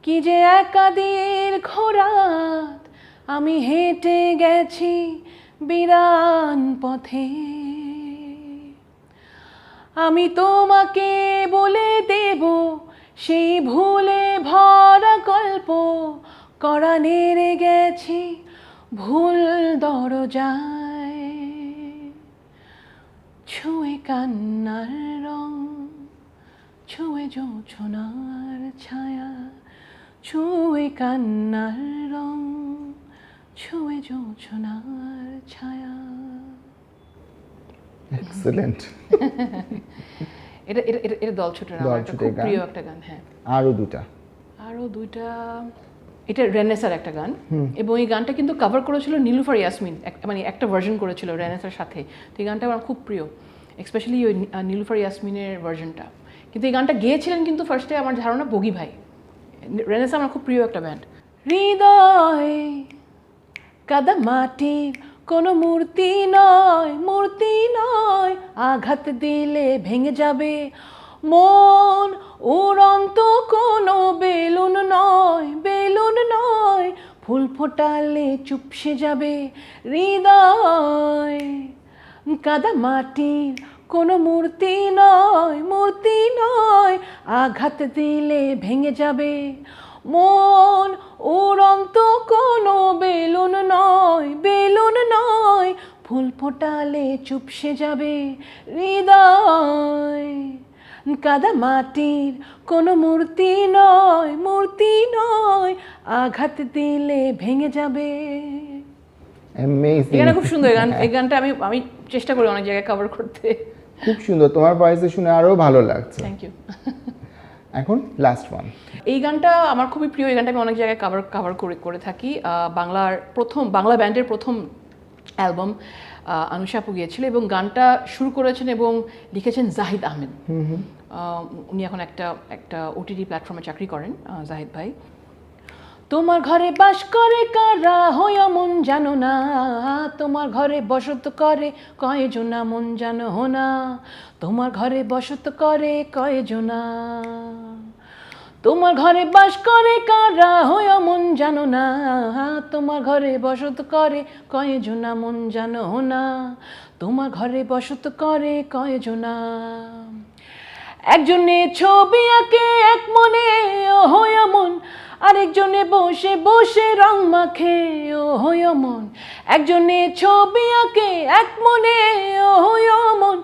কি যে একাদির ঘোরাত, আমি হেঁটে গেছি বিরান পথে, আমি তোমাকে বলে দেব সেই ভুলে ভরা গল্প, করা নেড়ে গেছি ভুল দরজায়, ছুঁয়ে কান্নার রং, ছুঁয়ে জোছনার ছায়া, ছুঁয়ে কান্নার রং, ছুঁয়ে জোছনার ছায়া। এক্সেলেন্ট। এটা দলছুটের আমার একটা খুব প্রিয় একটা গান। হ্যাঁ, আরও দুইটা এটা রেনেসার একটা গান, এবং এই গানটা কিন্তু কভার করেছিল নীলুফার ইয়াসমিন, মানে একটা ভার্জন করেছিল রেনেসার সাথে। তো এই গানটা আমার খুব প্রিয়, স্পেশালি ওই নীলুফার ইয়াসমিনের ভার্জনটা। কিন্তু এই গানটা গেয়েছিলেন কিন্তু ফার্স্টে আমার ধারণা বগি ভাই। রেনেসা আমার খুব প্রিয় একটা ব্যান্ড। হৃদয় কাদা মাটির কোনো মূর্তি নয়, আঘাত দিলে ভেঙে যাবে মন, উড়ন্ত কোনো বেলুন নয়, ফুল ফোটালে চুপসে যাবে হৃদয়, কাদা মাটির কোনো মূর্তি নয়, আঘাত দিলে ভেঙে যাবে মন, উড়ন্ত কোনো বেলুন নয়, ফুল ফোটালে চুপসে যাবে হৃদয়, কাদা মাটির কোনো মূর্তি নয়, আঘাত দিলে ভেঙে যাবে। অ্যামেজিং। এটা খুব সুন্দর গান। এই গানটা আমি চেষ্টা করি অনেক জায়গায় কভার করতে। খুব সুন্দর, তোমার ভয়েসে শুনে আরো ভালো লাগছে। Thank you. এখন লাস্ট ওয়ান। এই গানটা আমার খুবই প্রিয়। এই গানটা আমি অনেক জায়গায় কভার করে থাকি। বাংলা ব্যান্ডের প্রথম অ্যালবাম আনুশা আপু গিয়েছিল, এবং গানটা শুরু করেছেন এবং লিখেছেন জাহিদ আহমেদ। উনি এখন একটা ওটিটি প্ল্যাটফর্মে চাকরি করেন, জাহিদ ভাই। তোমার ঘরে বাস করে কারা হইয়া মন জানো না, তোমার ঘরে বসত করে কয়জনা মন জানো না, তোমার ঘরে বসত করে কয়জনা, তোমার ঘরে বাস করে কারা হইয়া মন জানো না, তোমার ঘরে বসত করে কয়জনা মন জানো না, তোমার ঘরে বসত করে কয়জনা, একজনে ছবি আঁকে এক মনে হইয়া মন, আরেকজনে বসে বসে রং মাখে ও হইয়া মন, একজনে ছবি আঁকে এক মনে ও হইয়া মন,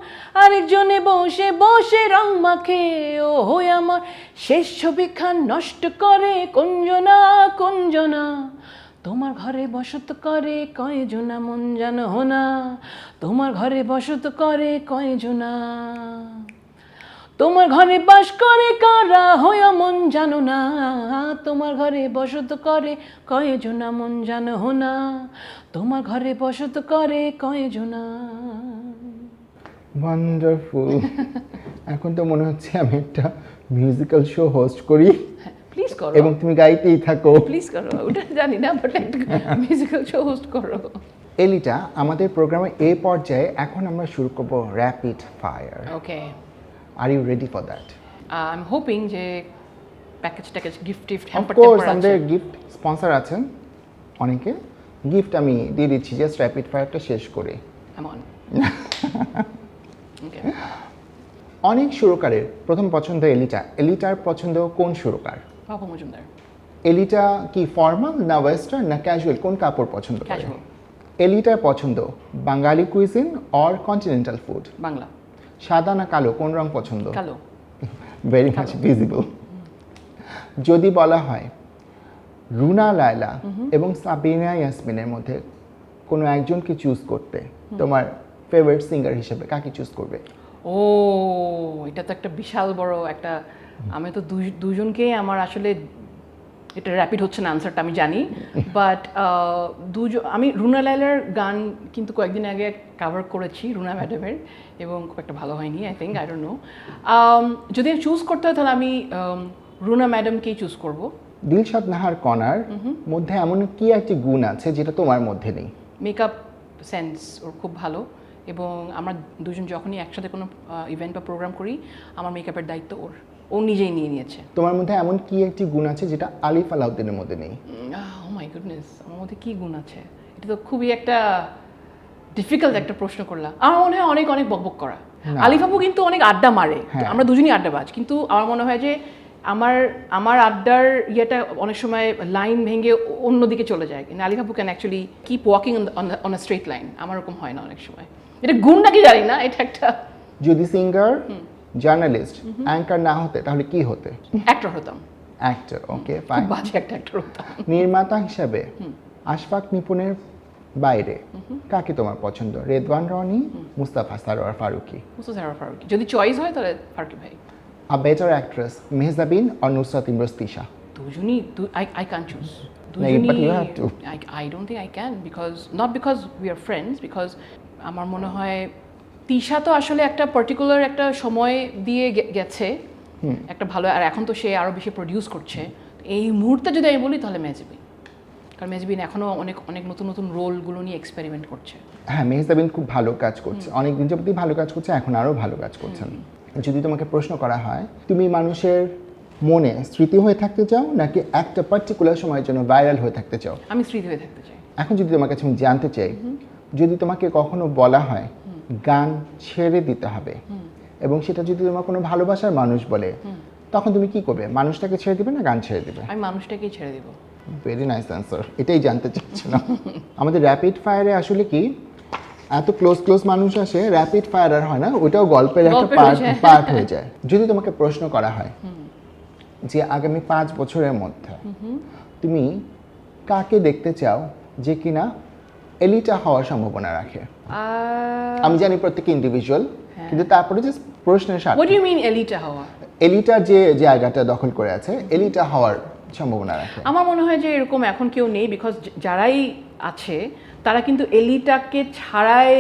আরেকজনে বসে বসে রং মাখে ও হইয়া মন, শেষ ছবিখান নষ্ট করে কোনজনা, তোমার ঘরে বসত করে কয়জনা মন জানো না, তোমার ঘরে বসত করে কয়জনা, তোমার ঘরে বাস করে কারা হইয়া মন জানো না, তোমার ঘরে বসত করে কয়জনা মন জানো না, তোমার ঘরে বসত করে কয়জনা। ওয়ান্ডারফুল। এখন তো মনে হচ্ছে আমি একটা মিউজিক্যাল শো হোস্ট করি। প্লিজ করো, এবং তুমি গাইতেই থাকো। প্লিজ করো, ওটা জানি না, বাট একটা মিউজিক্যাল শো হোস্ট করো। এলিটা, আমাদের প্রোগ্রামের এই পর্যায়ে এখন আমরা শুরু করব rapid fire. Okay, are you ready for that? I am hoping যে প্যাকেজ গিফট হ্যাম্পার অফকোর্স আমাদের গিফট স্পন্সর আছেন অনেকে। গিফট আমি দিয়ে দিচ্ছি জাস্ট র্যাপিড ফায়ারটা শেষ করে। এমন ওকে, অনেক সুরকারের প্রথম পছন্দ এলিটার পছন্দ কোন সুরকার? বাপ্পা মজুমদার। এলিটা কি ফর্মাল না ওয়েস্টার্ন না ক্যাজুয়াল, কোন কাপড় পছন্দ করে? ক্যাজুয়াল। এলিটার পছন্দ Bengali cuisine or continental food? Bangla. সাদা না কালো, কোন রং পছন্দ? কালো। Very much visible. যদি বলা হয় রুনা লায়লা এবং সাবিনা ইয়াসমিনের মধ্যে কোনো একজনকে চুজ করতে, তোমার ফেভারিট সিঙ্গার হিসেবে কাকে চুজ করবে? ও, এটা তো একটা বিশাল বড় একটা, আমি তো দুজনকেই আমার আসলে এটা র্যাপিড হচ্ছে না আনসারটা আমি জানি, বাট আমি রুনা লায়লার গান কিন্তু কয়েকদিন আগে কাভার করেছি রুনা ম্যাডামের, এবং খুব একটা ভালো হয়নি, I think, I don't know. যদি চুজ করতে হয় তাহলে আমি রুনা ম্যাডামকেই চুজ করব। দিলশাদ নাহার কণার মধ্যে এমন কি একটি গুণ আছে যেটা তোমার মধ্যে নেই? মেকআপ সেন্স ওর খুব ভালো, এবং আমরা দুজন যখনই একসাথে কোনো ইভেন্ট বা প্রোগ্রাম করি আমার মেকআপের দায়িত্ব ও নিজেই নিয়ে নিয়েছে। তোমার মধ্যে এমন কি একটি গুণ আছে যেটা আলিফ আলাউদ্দিনের মধ্যে নেই? ও মাই গুডনেস, আমার মধ্যে কী গুণ আছে? এটা তো খুবই একটা ডিফিকাল্ট একটা প্রশ্ন করলাম। আমার মনে হয় অনেক অনেক বকবক করা। আলিফ আপু কিন্তু অনেক আড্ডা মারে, আমরা দুজনই আড্ডাবাজ, কিন্তু আমার মনে হয় যে আমার আড্ডার ইয়েটা অনেক সময় লাইন ভেঙে অন্যদিকে চলে যায়, কিন্তু আলিফ আপু can actually keep walking on a straight line. আমার ওরকম হয় না অনেক সময়। এটা গুণ নাকি জানি না, এটা একটা। যদি সিঙ্গার, জার্নালিস্ট, অ্যাঙ্কার না হতে তাহলে কি হতে? অ্যাক্টর হতাম। Actor, okay fine. বাজে একটা অ্যাক্টর হতাম। নির্মাতা হিসাবে আশফাক নিপুণের বাইরে কাকে তোমার পছন্দ? রেদওয়ান রনি, মুস্তাফা সারোয়ার ফারুকী? মুস্তাফা ফারুকী। যদি চয়েস হয় তাহলে ফারুকী ভাই। A better actress, Mehjabin or Nusrat Imroz Tisha? দুজনই, I can't choose. But you have to. I don't think I can, not because we are friends, because আমার মনে হয় তিশা তো আসলে একটা পার্টিকুলার একটা সময় দিয়ে গেছে একটা ভালো, আর এখন তো সে আরও বেশি প্রডিউস করছে। এই মুহূর্তে যদি আমি বলি তাহলে মেহজাবিন, কারণ মেহজাবিন এখনও অনেক নতুন নতুন রোলগুলো নিয়ে এক্সপেরিমেন্ট করছে। হ্যাঁ, মেহজাবিন খুব ভালো কাজ করছে, অনেক দিন যাবতই ভালো কাজ করছে, এখন আরও ভালো কাজ করছেন। যদি তোমাকে প্রশ্ন করা হয় তুমি মানুষের মনে স্মৃতি হয়ে থাকতে চাও নাকি একটা পার্টিকুলার সময়ের জন্য ভাইরাল হয়ে থাকতে চাও? আমি স্মৃতি হয়ে থাকতে চাই। এখন যদি তোমার কাছে আমি জানতে চাই, যদি তোমাকে কখনো বলা হয় গান ছেড়ে দিতে হবে, এবং সেটা যদি তোমার কোনো ভালোবাসার মানুষ বলে, তখন তুমি কি করবে? মানুষটাকে ছেড়ে দিবে না গান ছেড়ে দিবে? আমি মানুষটাকেই ছেড়ে দিব। ভেরি নাইস অ্যান্সার, এটাই জানতে চাচ্ছিলাম। আমাদের র্যাপিড ফায়ারে আসলে কি এত ক্লোজ মানুষ আসে, র্যাপিড ফায়ার আর হয় না, ওটাও গল্পের একটা পার্ট হয়ে যায়। যদি তোমাকে প্রশ্ন করা হয় যে আগামী 5 বছরের মধ্যে তুমি কাকে দেখতে চাও যে কিনা এলিটা হওয়ার সম্ভাবনা রাখে? আমি জানি প্রত্যেকে ইন্ডিভিজুয়াল, কিন্তু তারপরে যে প্রশ্নের সাথে What do you mean Elita হওয়া? এলিটা যে জায়গাটা দখল করে আছে, এলিটা হওয়ার সম্ভাবনা রাখে। আমার মনে হয় যে এরকম এখন কেউ নেই, বিকজ যারাই আছে তারা কিন্তু এলিটাকে ছাড়াই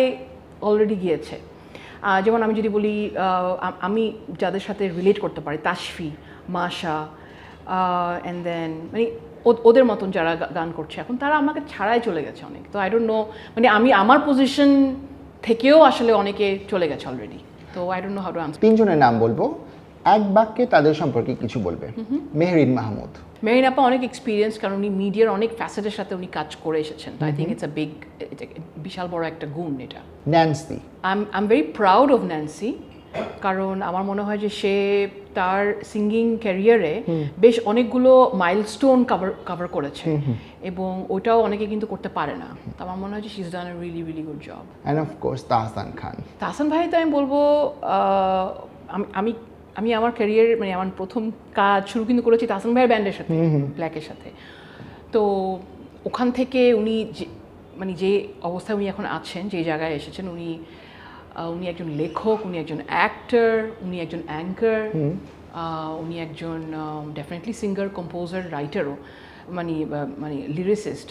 অলরেডি গিয়েছে। যেমন আমি যদি বলি, আমি যাদের সাথে রিলেট করতে পারি, তাশফি, মাশা, অ্যান্ড দেন মানে ওদের মতন যারা গান করছে এখন, তারা আমাকে ছাড়াই চলে গেছে অনেক। তো আই ডোন্ট নো, মানে আমি আমার পজিশন থেকেও আসলে অনেকে চলে গেছে অলরেডি। তো I don't know how to answer. 3 জনের নাম বলবো, এক বাক্যে তাদের সম্পর্কে কিছু বলবে। মেহরিন মাহমুদ। মেহরিন আপা অনেক এক্সপিরিয়েন্স, কারণ উনি মিডিয়ার অনেক ফ্যাসেটের সাথে উনি কাজ করে এসেছেন। আই থিঙ্ক ইটস বিশাল বড় একটা গুণ এটা। Nancy. I am very proud of Nancy, কারণ আমার মনে হয় যে সে তার সিঙ্গিং ক্যারিয়ারে বেশ অনেকগুলো মাইলস্টোন কভার করেছে, এবং ওটাও অনেকে কিন্তু করতে পারে না। তো আমার মনে হয় যে she is done a really really good job. And of course Tahsan Khan. Tahsan ভাই তো আমি বলবো, আমি আমার ক্যারিয়ার মানে আমার প্রথম কাজ শুরু কিন্তু করেছি তাহসান ভাইয়ের ব্যান্ডের সাথে, ব্ল্যাকের সাথে। তো ওখান থেকে উনি যে অবস্থায় উনি এখন আছেন, যে জায়গায় এসেছেন, উনি একজন লেখক, উনি একজন অ্যাক্টর, উনি একজন অ্যাঙ্কার, উনি একজন ডেফিনেটলি সিঙ্গার, কম্পোজার, রাইটারও, মানে লিরিসিস্ট,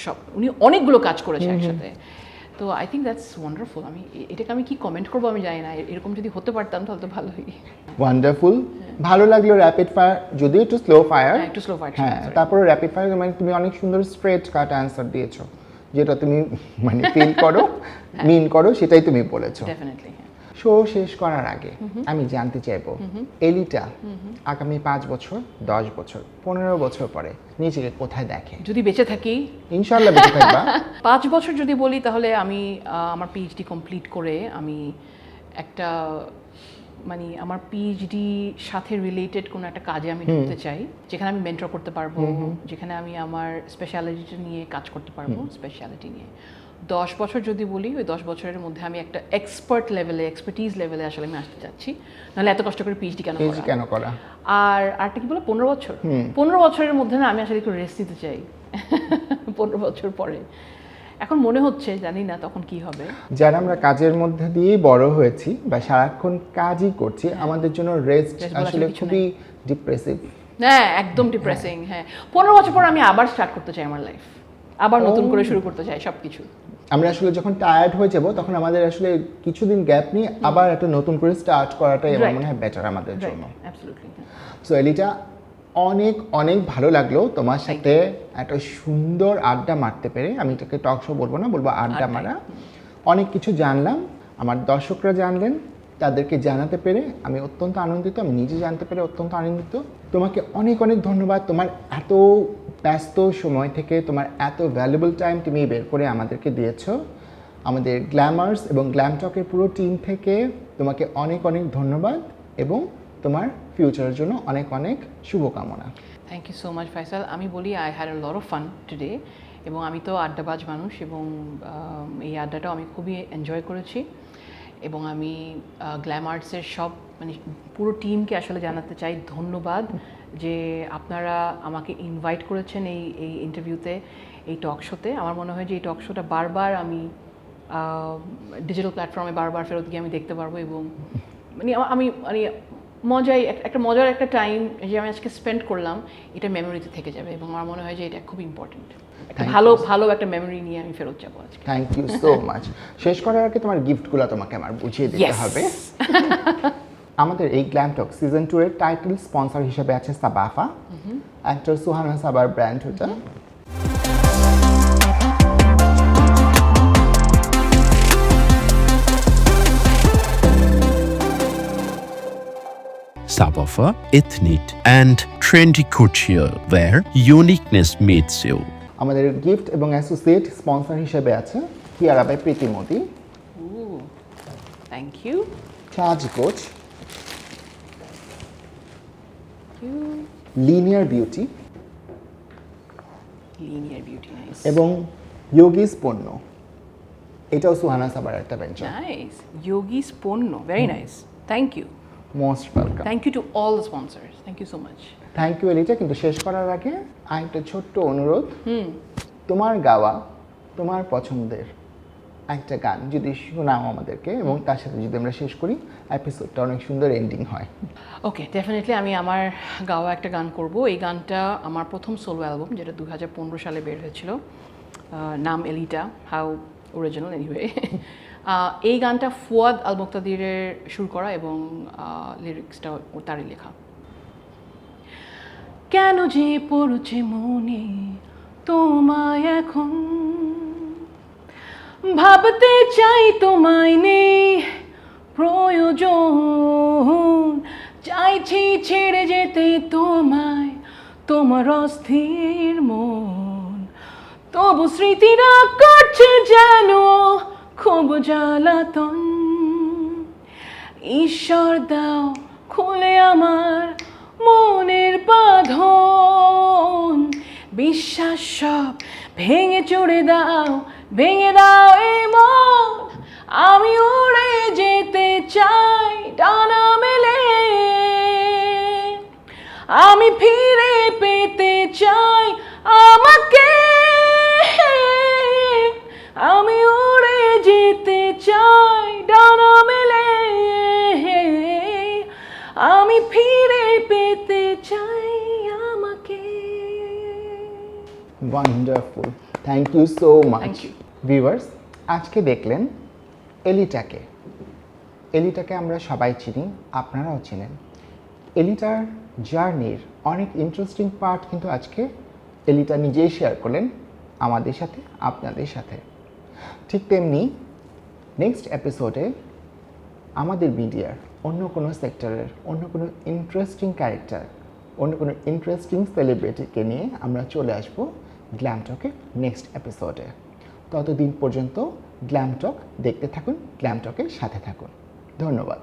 সব উনি অনেকগুলো কাজ করেছে একসাথে। তো আই থিঙ্ক দ্যাটস ওয়ান্ডারফুল। এটাকে আমি কি কমেন্ট করবো আমি জানি না, এরকম যদি হতে পারতাম তাহলে তো ভালোই। ওয়ান্ডারফুল, ভালো লাগলো। র্যাপিড ফায়ার যদি একটু স্লো ফায়ার, একটু স্লো ফায়ার, হ্যাঁ, তারপরে র্যাপিড ফায়ার মানে তুমি অনেক সুন্দর স্ট্রেট কাট অ্যান্সার দিয়েছো, যেটা তুমি মানে ফিল করো, মিন করো, সেটাই তুমি বলেছো। ডেফিনেটলি। শো শেষ করার আগে আমি জানতে চাইবো, এলিটা আগামী 5 বছর, 10 বছর, 15 বছর পরে নিজেকে কোথায় দেখে? যদি বেঁচে থাকি, ইনশাআল্লাহ বেঁচে থাকবা। 5 বছর যদি বলি তাহলে আমি আমার পিএইচডি কমপ্লিট করে আমি একটা মানে আমার পিএইচডি সাথে রিলেটেড কোনো একটা কাজে আমি ঢুকতে চাই, যেখানে আমি মেন্টর করতে পারবো, যেখানে আমি আমার স্পেশালিটি নিয়ে কাজ করতে পারবো, স্পেশালিটি নিয়ে। 10 বছর যদি বলি, ওই 10 বছরের মধ্যে আমি একটা এক্সপার্টিজ লেভেলে আসলে আমি আসতে চাচ্ছি, নাহলে এত কষ্ট করে পিএইচডি কেন করা। আর আরেকটা কি বলো, 15 বছর, 15 বছরের মধ্যে না আমি আসলে একটু রেস্ট নিতে চাই। 15 বছর পরে এখন মনে হচ্ছে, জানি না তখন কি হবে। যারা আমরা কাজের মধ্যে দিয়েই বড় হয়েছি বা সারাক্ষণ কাজই করছি, আমাদের জন্য রেস্ট আসলে খুবই ডিপ্রেসিভ। হ্যাঁ একদম ডিপ্রেসিং। হ্যাঁ 15 বছর পর আমি আবার স্টার্ট করতে চাই আমার লাইফ, আবার নতুন করে শুরু করতে চাই সবকিছু। আমরা আসলে যখন টায়ার্ড হয়ে যাব তখন আমাদের আসলে কিছুদিন গ্যাপ নিয়ে আবার একটা নতুন করে স্টার্ট করাটাই আমার মনে হয় বেটার আমাদের জন্য। অ্যাবসলিউটলি। সো এলিটা, অনেক অনেক ভালো লাগলো তোমার সাথে একটা সুন্দর আড্ডা মারতে পেরে। আমি এটাকে টক শো বলবো না, বলবো আড্ডা মারা। অনেক কিছু জানলাম, আমার দর্শকরা জানলেন, তাদেরকে জানাতে পেরে আমি অত্যন্ত আনন্দিত, আমি নিজে জানতে পেরে অত্যন্ত আনন্দিত। তোমাকে অনেক অনেক ধন্যবাদ, তোমার এত ব্যস্ত সময় থেকে তোমার এত ভ্যালুয়েবল টাইম তুমি বের করে আমাদেরকে দিয়েছো। আমাদের গ্ল্যামার্স এবং গ্ল্যামটকের পুরো টিম থেকে তোমাকে অনেক অনেক ধন্যবাদ এবং তোমার ফিউচারের জন্য অনেক অনেক শুভকামনা। Thank you so much Faisal. আমি বলি I had a lot of fun today, এবং আমি তো আড্ডাবাজ মানুষ, এবং এই আড্ডাটাও আমি খুবই এনজয় করেছি। এবং আমি গ্ল্যামার্সের সব মানে পুরো টিমকে আসলে জানাতে চাই ধন্যবাদ যে আপনারা আমাকে ইনভাইট করেছেন এই ইন্টারভিউতে, এই টক শোতে। আমার মনে হয় যে এই টক শোটা বারবার আমি ডিজিটাল প্ল্যাটফর্মে বারবার ফেরত গিয়ে আমি দেখতে পারবো, এবং আমি একটা মজার একটা টাইম যে আমি আজকে স্পেন্ড করলাম, এটা মেমোরিতে থেকে যাবে, এবং আমার মনে হয় যে এটা খুব ইম্পর্টেন্ট। একটা ভালো একটা মেমোরি নিয়ে আমি ফেরত যাবো আজকে। Thank you so much. শেষ করার আগে তোমার গিফটগুলো তোমাকে আমার বুঝিয়ে দিতে হবে। আমাদের এই গ্ল্যামটক সিজন 2 এর টাইটেল স্পন্সর হিসেবে আছে সাবাফা, অ্যাক্টর সুহানা সাবার ব্র্যান্ড ওটা। Sabafa, ethnic and trendy couture where uniqueness meets you. আমাদের গিফট এবং অ্যাসোসিয়েট স্পন্সর হিসেবে আছে Kiara by Preeti Modi, thank you, charge coach, linear beauty nice, এবং যোগিস পণ্য, এটাও সুহানা সাবার একটা ভেঞ্চার। নাইস, যোগিস পণ্য, very nice, thank you, most welcome. Thank you to all the sponsors, thank you so much. Thank you Elita. কিন্তু শেষ করার আগে একটা ছোট্ট অনুরোধ, তোমার গাওয়া তোমার পছন্দের একটা গান যদি শোনাও আমাদেরকে, এবং তার সাথে যদি আমরা শেষ করি, এপিসোডটা অনেক সুন্দর এন্ডিং হয়। ওকে, ডেফিনেটলি আমি আমার গাওয়া একটা গান করব। এই গানটা আমার প্রথম সোলো অ্যালবাম, যেটা 2015 সালে বের হয়েছিল, নাম এলিটা, হাউ অরিজিনাল এনিওয়ে। এই গানটা ফুয়াদ আল মুক্তাদিরের সুর করা, এবং লিরিক্সটা তারই লেখা। কেন যে পড়ছে মনে তোমায় এখন, ভাবতে চাই তোমায় নেই প্রয়োজন, চাইছি ছেড়ে যেতে তোমায়, তোমার অস্থির মন, তবু স্মৃতিরা করছে যেন খুব জ্বালাতন। ঈশ্বর দাও খুলে আমার মনের বাঁধন, বিশ্বাস সব ভেঙে চড়ে দাও, ভেঙে দাও এই মন। আমি উড়ে যেতে চাই ডানা মেলে, আমি ফিরে পেতে চাই আমাকে, আমি উড়ে যেতে চাই ডানা মেলে, আমি ফিরে পেতে চাই আমাকে। Wonderful, thank you so much. Thank you. Viewers, আজকে দেখলেন এলিটাকে। এলিটাকে আমরা সবাই চিনি, আপনারাও চিনেন। এলিটার জার্নির অনেক ইন্টারেস্টিং পার্ট কিন্তু আজকে এলিটা নিজেই শেয়ার করলেন আমাদের সাথে, আপনাদের সাথে। ঠিক তেমনি নেক্সট এপিসোডে আমাদের মিডিয়ার অন্য কোনো সেক্টরের অন্য কোনো ইন্টারেস্টিং ক্যারেক্টার, অন্য কোনো ইন্টারেস্টিং সেলিব্রিটিকে নিয়ে আমরা চলে আসব গ্ল্যামটকে নেক্সট এপিসোডে। ততদিন পর্যন্ত গ্ল্যামটক দেখতে থাকুন, গ্ল্যামটকের সাথে থাকুন। ধন্যবাদ।